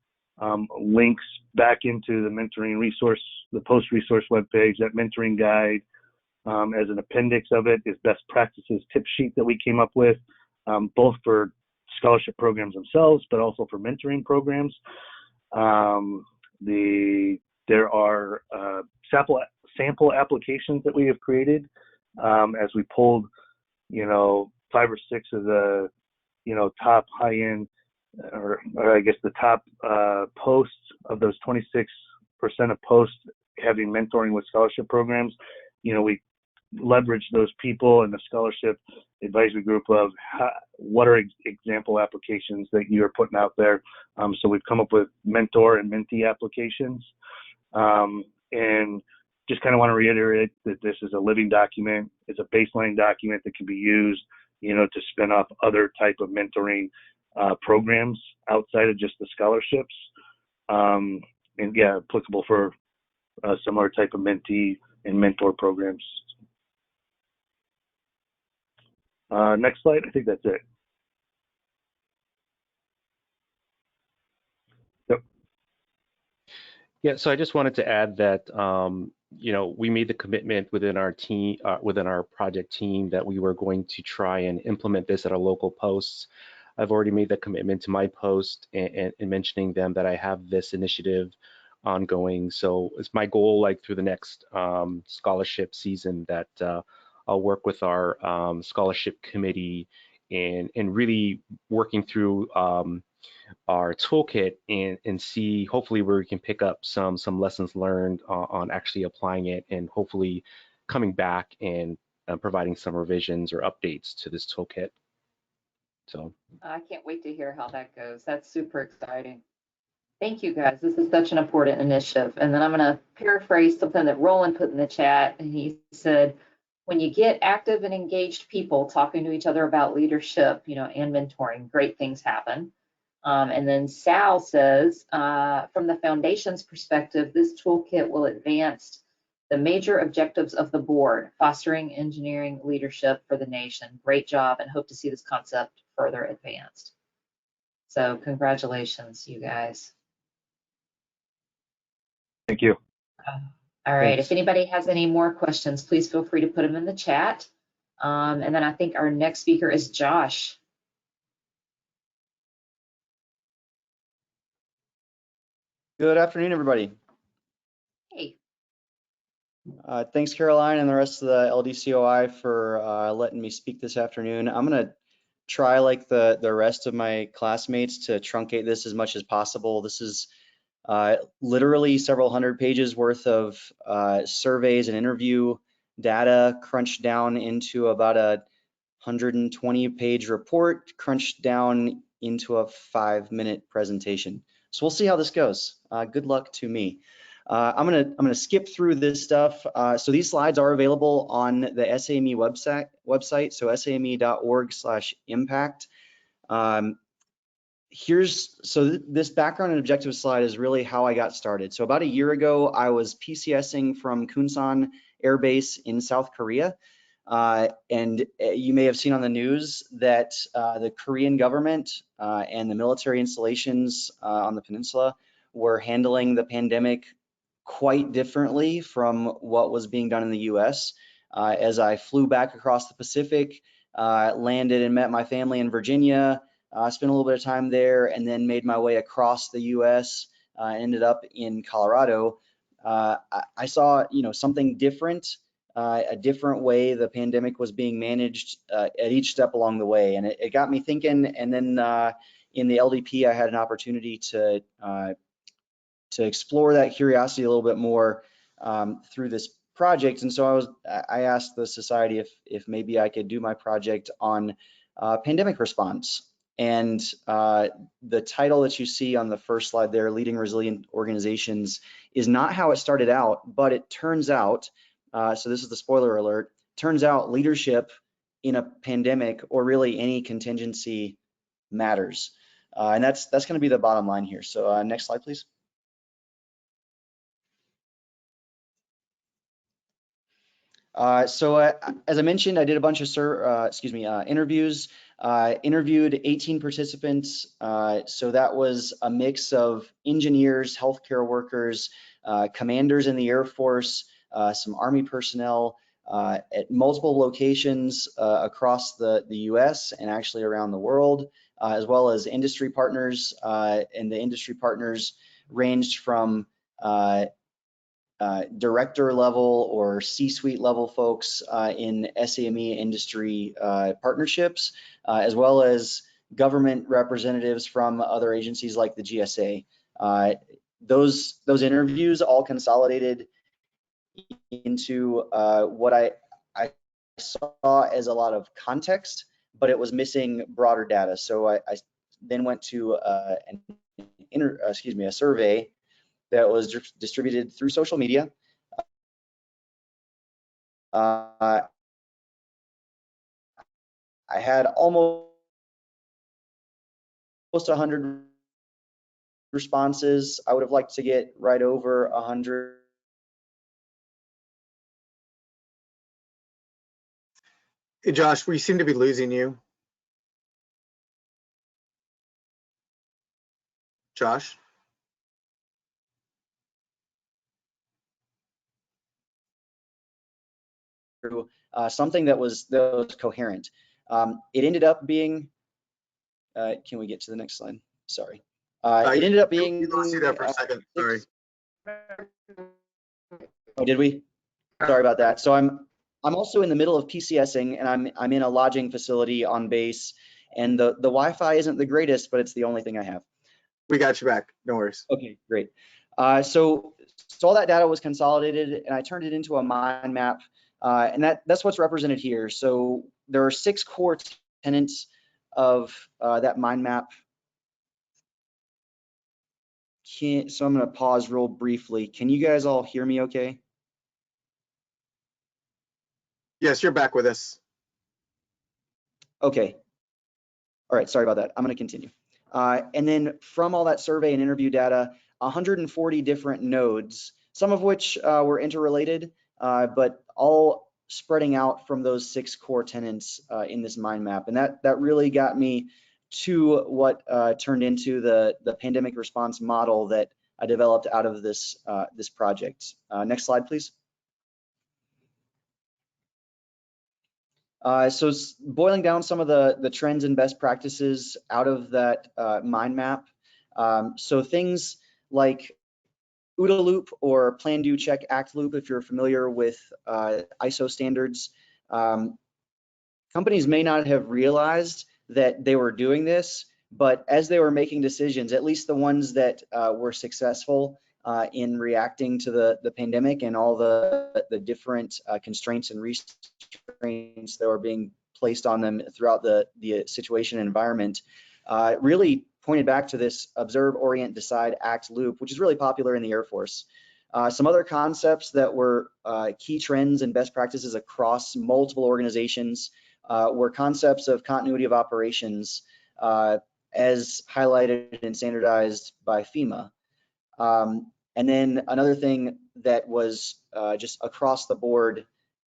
links back into the mentoring resource, the post resource webpage, that mentoring guide. As an appendix of it is best practices tip sheet that we came up with, both for scholarship programs themselves, but also for mentoring programs. There are sample applications that we have created as we pulled, 5 or 6 of the, top high-end, or I guess the top posts of those 26% of posts having mentoring with scholarship programs. We leverage those people in the scholarship advisory group of what are example applications that you're putting out there. So we've come up with mentor and mentee applications. And just kind of want to reiterate that this is a living document. It's a baseline document that can be used, to spin up other type of mentoring programs outside of just the scholarships. And yeah, applicable for similar type of mentee and mentor programs. Next slide. I think that's it. Yep.
Yeah, so I just wanted to add that, we made the commitment within our team, within our project team, that we were going to try and implement this at our local posts. I've already made the commitment to my post and mentioning them that I have this initiative ongoing. So it's my goal, like through the next scholarship season, that I'll work with our scholarship committee and really working through our toolkit and see hopefully where we can pick up some lessons learned on actually applying it, and hopefully coming back and providing some revisions or updates to this toolkit. So
I can't wait to hear how that goes. That's super exciting. Thank you, guys. This is such an important initiative. And then I'm going to paraphrase something that Roland put in the chat. And he said, when you get active and engaged people talking to each other about leadership, and mentoring, great things happen. And then Sal says, from the foundation's perspective, this toolkit will advance the major objectives of the board, fostering engineering leadership for the nation. Great job, and hope to see this concept further advanced. So congratulations, you guys.
Thank you.
All right,
Thanks.
If anybody has any more questions, please feel free to put them in the chat. And then I think our next speaker is Josh.
Good afternoon, everybody.
Hey.
Thanks, Caroline, and the rest of the LDCOI for letting me speak this afternoon. I'm going to try, like the rest of my classmates, to truncate this as much as possible. This is literally several hundred pages worth of surveys and interview data crunched down into about a 120-page report, crunched down into a 5-minute presentation. So we'll see how this goes. Good luck to me. I'm gonna skip through this stuff. So these slides are available on the SAME website, so same.org/impact. This background and objective slide is really how I got started. So about a year ago, I was PCSing from Kunsan Air Base in South Korea. And you may have seen on the news that the Korean government and the military installations on the peninsula were handling the pandemic quite differently from what was being done in the US. As I flew back across the Pacific, landed and met my family in Virginia, spent a little bit of time there, and then made my way across the US, ended up in Colorado. I saw, something different. A different way the pandemic was being managed at each step along the way. And it got me thinking. And then in the LDP, I had an opportunity to explore that curiosity a little bit more through this project. And so I asked the society if maybe I could do my project on pandemic response. And the title that you see on the first slide there, Leading Resilient Organizations, is not how it started out, but it turns out, so this is the spoiler alert, turns out leadership in a pandemic, or really any contingency, matters. And that's going to be the bottom line here. So next slide, please. As I mentioned, I did a bunch of interviews, interviewed 18 participants. So that was a mix of engineers, healthcare workers, commanders in the Air Force, some Army personnel at multiple locations across the US and actually around the world, as well as industry partners. And the industry partners ranged from director level or C-suite level folks in SAME industry partnerships, as well as government representatives from other agencies like the GSA. Those interviews all consolidated into what I saw as a lot of context, but it was missing broader data. So I then went to a survey that was distributed through social media. I had almost 100 responses. I would have liked to get right over 100.
Hey, Josh, we seem to be losing you. Josh?
Something that was coherent. It ended up being, can we get to the next slide? Sorry. It ended up being.
We lost you there for a second, sorry.
Oh, did we? Sorry about that. So I'm also in the middle of PCSing, and I'm in a lodging facility on base, and the Wi-Fi isn't the greatest, but it's the only thing I have.
We got you back, no worries.
Okay, great. So all that data was consolidated, and I turned it into a mind map, and that's what's represented here. So there are 6 core tenets of that mind map. So I'm going to pause real briefly. Can you guys all hear me okay?
Yes, you're back with us.
Okay. All right, sorry about that. I'm going to continue. And then from all that survey and interview data, 140 different nodes, some of which were interrelated, but all spreading out from those 6 core tenets in this mind map. And that really got me to what turned into the pandemic response model that I developed out of this project. Next slide, please. So boiling down some of the trends and best practices out of that mind map. So things like OODA loop or plan, do, check, act loop, if you're familiar with ISO standards. Companies may not have realized that they were doing this, but as they were making decisions, at least the ones that were successful in reacting to the pandemic and all the different constraints and restraints that were being placed on them throughout the situation and environment, really pointed back to this observe, orient, decide, act loop, which is really popular in the Air Force. Some other concepts that were key trends and best practices across multiple organizations were concepts of continuity of operations as highlighted and standardized by FEMA. And then another thing that was just across the board,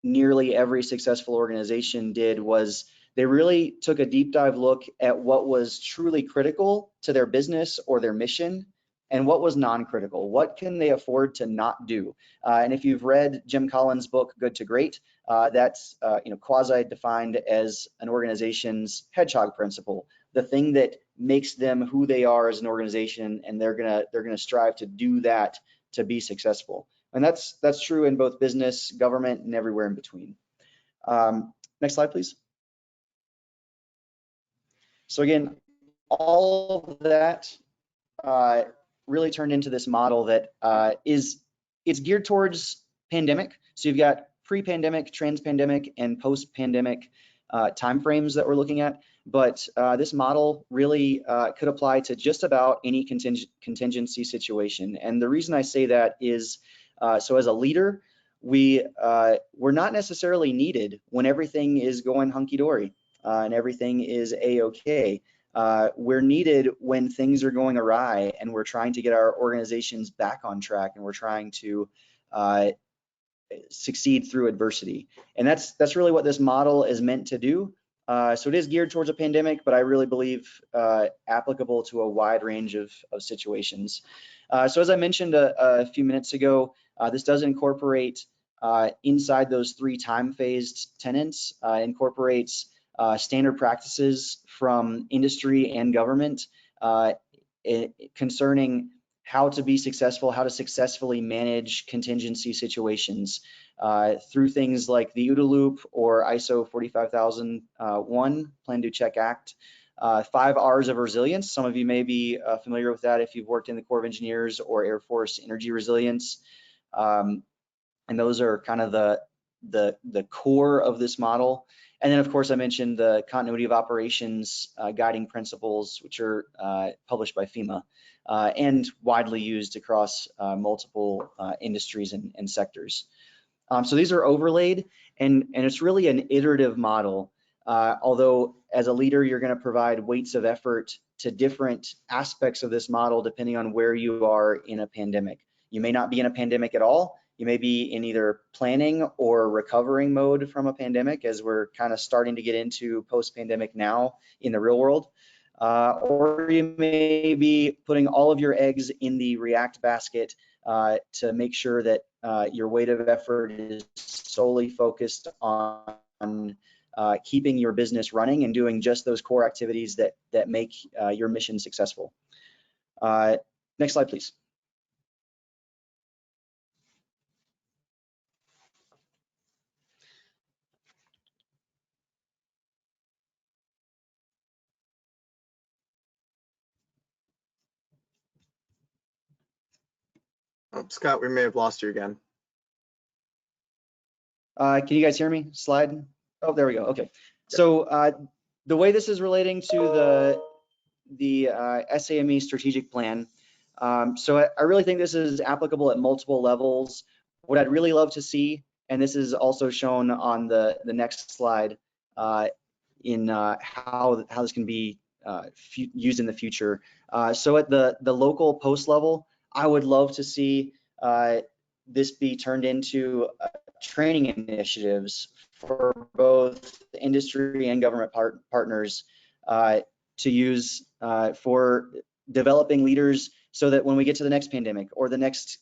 nearly every successful organization did was they really took a deep dive look at what was truly critical to their business or their mission and what was non-critical. What can they afford to not do? And if you've read Jim Collins' book, Good to Great, that's quasi-defined as an organization's hedgehog principle, the thing that makes them who they are as an organization, and they're gonna strive to do that to be successful. And that's true in both business, government, and everywhere in between. Next slide, please. So again, all of that really turned into this model that it's geared towards pandemic. So you've got pre-pandemic, trans-pandemic, and post-pandemic timeframes that we're looking at. But this model really could apply to just about any contingency situation. And the reason I say that is, so as a leader, we're not necessarily needed when everything is going hunky-dory and everything is a-okay. we're needed when things are going awry and we're trying to get our organizations back on track and we're trying to succeed through adversity. And that's really what this model is meant to do. So it is geared towards a pandemic, but I really believe applicable to a wide range of situations. So as I mentioned a few minutes ago, this does incorporate inside those 3 time-phased tenets, incorporates standard practices from industry and government concerning how to be successful, how to successfully manage contingency situations through things like the OODA loop or ISO 45001, Plan, Do, Check, Act. 5 R's of resilience. Some of you may be familiar with that if you've worked in the Corps of Engineers or Air Force energy resilience. And those are kind of the core of this model. And then, of course, I mentioned the continuity of operations guiding principles, which are published by FEMA and widely used across multiple industries and sectors. So these are overlaid, and it's really an iterative model. Although as a leader, you're going to provide weights of effort to different aspects of this model depending on where you are in a pandemic. You may not be in a pandemic at all. You may be in either planning or recovering mode from a pandemic, as we're kind of starting to get into post-pandemic now in the real world. Or you may be putting all of your eggs in the react basket to make sure that your weight of effort is solely focused on keeping your business running and doing just those core activities that make your mission successful. Next slide, please.
Oh, Scott, we may have lost you again.
Can you guys hear me? Slide. Oh, there we go. Okay. So the way this is relating to the SAME strategic plan. So I really think this is applicable at multiple levels. What I'd really love to see, and this is also shown on the next slide, in how this can be used in the future. So at the local post level, I would love to see this be turned into training initiatives for both industry and government partners to use for developing leaders, so that when we get to the next pandemic or the next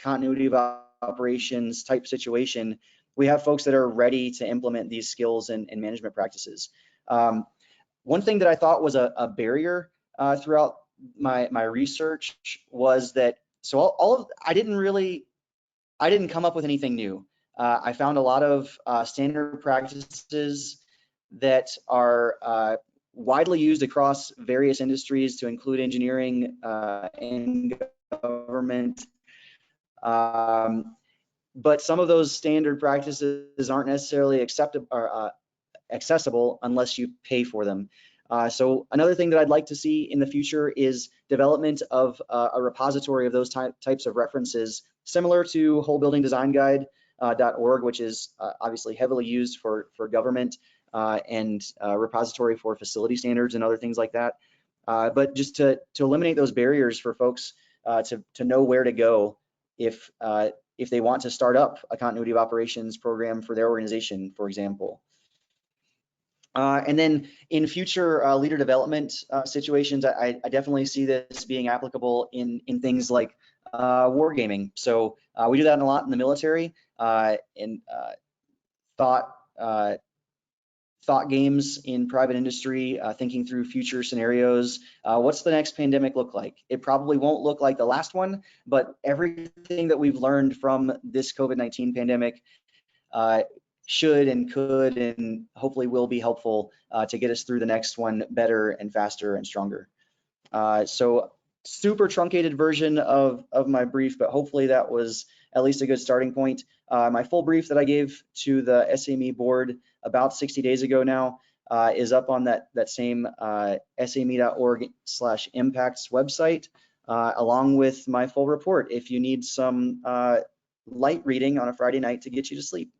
continuity of operations type situation, we have folks that are ready to implement these skills and management practices. One thing that I thought was a barrier throughout my research was that, so I didn't come up with anything new. I found a lot of standard practices that are widely used across various industries, to include engineering and government. But some of those standard practices aren't necessarily accessible unless you pay for them. So another thing that I'd like to see in the future is development of a repository of those types of references, similar to wholebuildingdesignguide.org, which is obviously heavily used for government, and repository for facility standards and other things like that. But just to eliminate those barriers for folks to know where to go if they want to start up a continuity of operations program for their organization, for example. And then in future leader development situations, I definitely see this being applicable in things like wargaming. So we do that a lot in the military, and thought games in private industry, thinking through future scenarios. What's the next pandemic look like? It probably won't look like the last one, but everything that we've learned from this COVID-19 pandemic should and could and hopefully will be helpful to get us through the next one better and faster and stronger. So super truncated version of my brief, but hopefully that was at least a good starting point. My full brief that I gave to the SAME board about 60 days ago now is up on that same same.org/impacts website, along with my full report if you need some light reading on a Friday night to get you to sleep.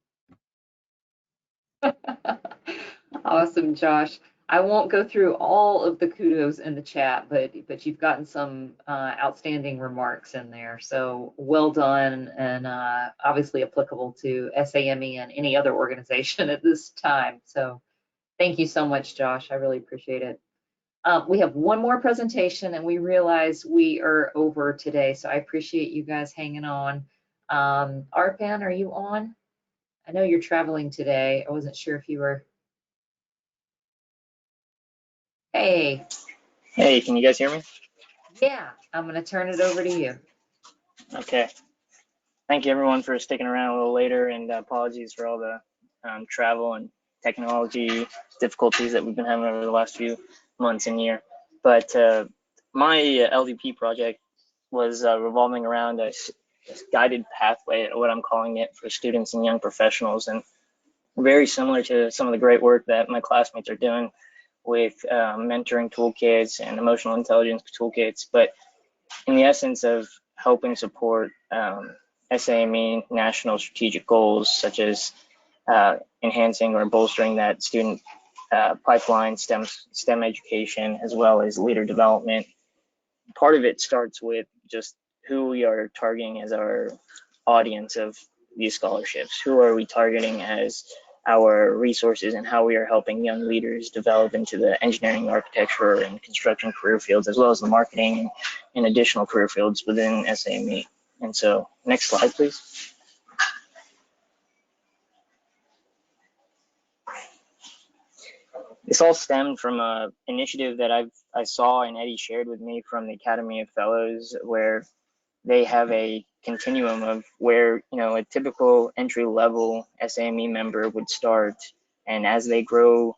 Awesome, Josh. I won't go through all of the kudos in the chat, but you've gotten some outstanding remarks in there. So well done, and obviously applicable to SAME and any other organization at this time. So thank you so much, Josh. I really appreciate it. We have one more presentation, and we realize we are over today. So I appreciate you guys hanging on. Arpan, are you on? I know you're traveling today. I wasn't sure if you were. Hey.
Hey, can you guys hear me?
Yeah, I'm going to turn it over to you.
Okay. Thank you everyone for sticking around a little later, and apologies for all the travel and technology difficulties that we've been having over the last few months and year. But my LDP project was revolving around a guided pathway, what I'm calling it, for students and young professionals, and very similar to some of the great work that my classmates are doing with mentoring toolkits and emotional intelligence toolkits, but in the essence of helping support SAME national strategic goals, such as enhancing or bolstering that student pipeline, STEM education, as well as leader development. Part of it starts with just who we are targeting as our audience of these scholarships. Who are we targeting as our resources, and how we are helping young leaders develop into the engineering, architecture, and construction career fields, as well as the marketing and additional career fields within SAME. And so, next slide, please. This all stemmed from an initiative that I saw and Eddie shared with me from the Academy of Fellows, where they have a continuum of where, you know, a typical entry-level SAME member would start, and as they grow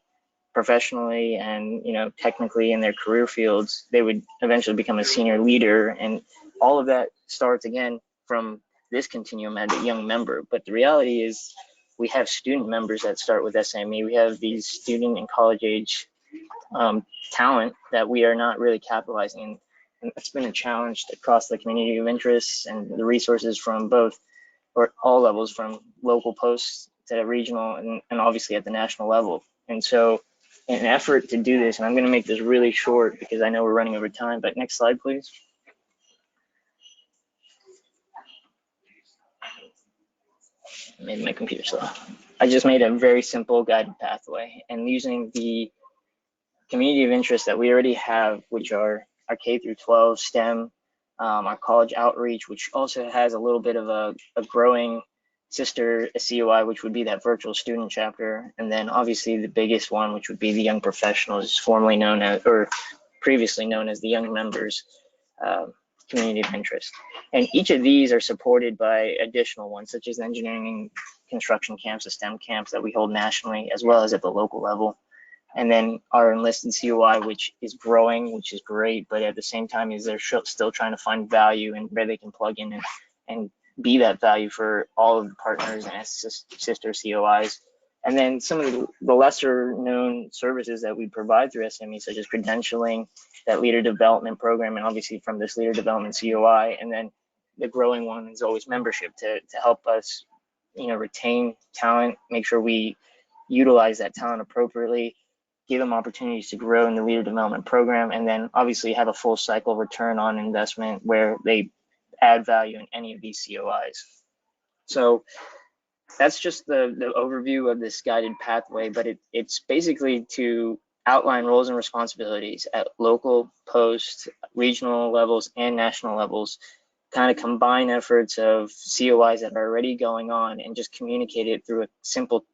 professionally and, you know, technically in their career fields, they would eventually become a senior leader, and all of that starts again from this continuum as a young member. But the reality is we have student members that start with SAME. We have these student and college age talent that we are not really capitalizing in. And that's been a challenge across the community of interests and the resources from both, or all levels, from local posts to regional and obviously at the national level. And so in an effort to do this, and I'm going to make this really short because I know we're running over time, but next slide, please. Maybe my computer's slow. I just made a very simple guided pathway, and using the community of interest that we already have, which are our K through 12 STEM, our college outreach, which also has a little bit of a growing sister COI, which would be that virtual student chapter, and then obviously the biggest one, which would be the young professionals, formerly known as, or previously known as, the young members community of interest. And each of these are supported by additional ones, such as engineering and construction camps, the STEM camps that we hold nationally, as well as at the local level. And then our enlisted COI, which is growing, which is great, but at the same time is they're still trying to find value and where they can plug in and be that value for all of the partners and sister COIs. And then some of the lesser known services that we provide through SME, such as credentialing, that leader development program, and obviously from this leader development COI. And then the growing one is always membership to help us, you know, retain talent, make sure we utilize that talent appropriately, give them opportunities to grow in the leader development program, and then obviously have a full cycle return on investment where they add value in any of these COIs. So that's just the overview of this guided pathway, but it's basically to outline roles and responsibilities at local, post, regional levels, and national levels, kind of combine efforts of COIs that are already going on and just communicate it through a simple,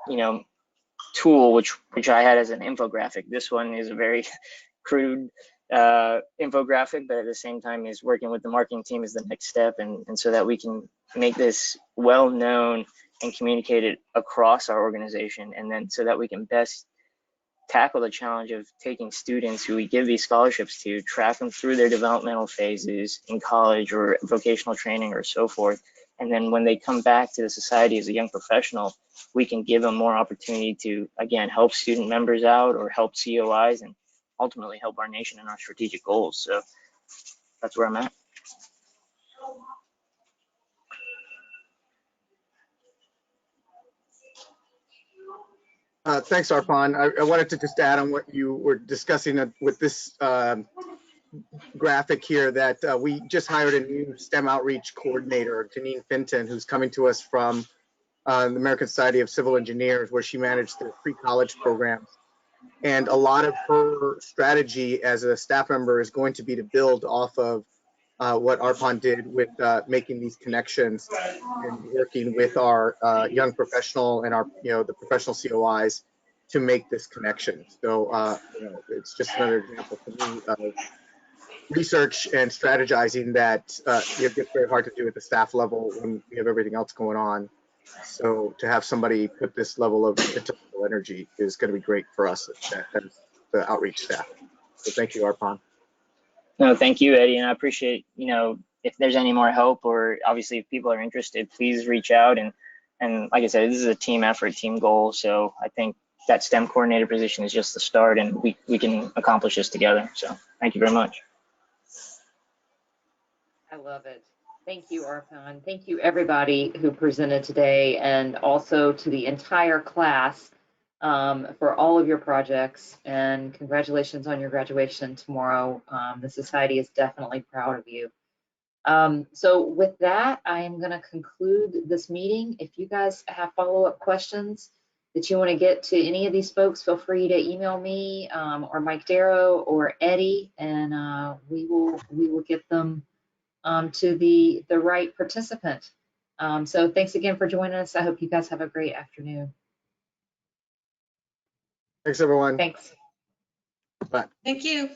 you know, tool, which I had as an infographic. This one is a very crude infographic, but at the same time is working with the marketing team is the next step, and so that we can make this well known and communicate it across our organization, and then so that we can best tackle the challenge of taking students who we give these scholarships to, track them through their developmental phases in college or vocational training or so forth. And then when they come back to the society as a young professional, we can give them more opportunity to, again, help student members out or help COIs and ultimately help our nation and our strategic goals. So that's where I'm at.
Thanks, Arpan. I wanted to just add on what you were discussing with this graphic here that we just hired a new STEM outreach coordinator, Janine Finton, who's coming to us from the American Society of Civil Engineers, where she managed their pre-college programs. And a lot of her strategy as a staff member is going to be to build off of what Arpan did with making these connections and working with our young professional and our, the professional COIs to make this connection. So, it's just another example for me of research and strategizing that it gets very hard to do at the staff level when we have everything else going on. So to have somebody put this level of intellectual energy is going to be great for us as the outreach staff. So thank you, Arpan.
No, thank you, Eddie, and I appreciate, if there's any more help, or obviously if people are interested, please reach out. And like I said, this is a team effort, team goal. So I think that STEM coordinator position is just the start, and we can accomplish this together. So thank you very much.
I love it. Thank you, Arpan. Thank you, everybody who presented today, and also to the entire class for all of your projects. And congratulations on your graduation tomorrow. The Society is definitely proud of you. So with that, I am going to conclude this meeting. If you guys have follow-up questions that you want to get to any of these folks, feel free to email me or Mike Darrow or Eddie, and we will get them to the right participant. So thanks again for joining us. I hope you guys have a great afternoon.
Thanks, everyone.
Thanks.
Bye.
Thank you.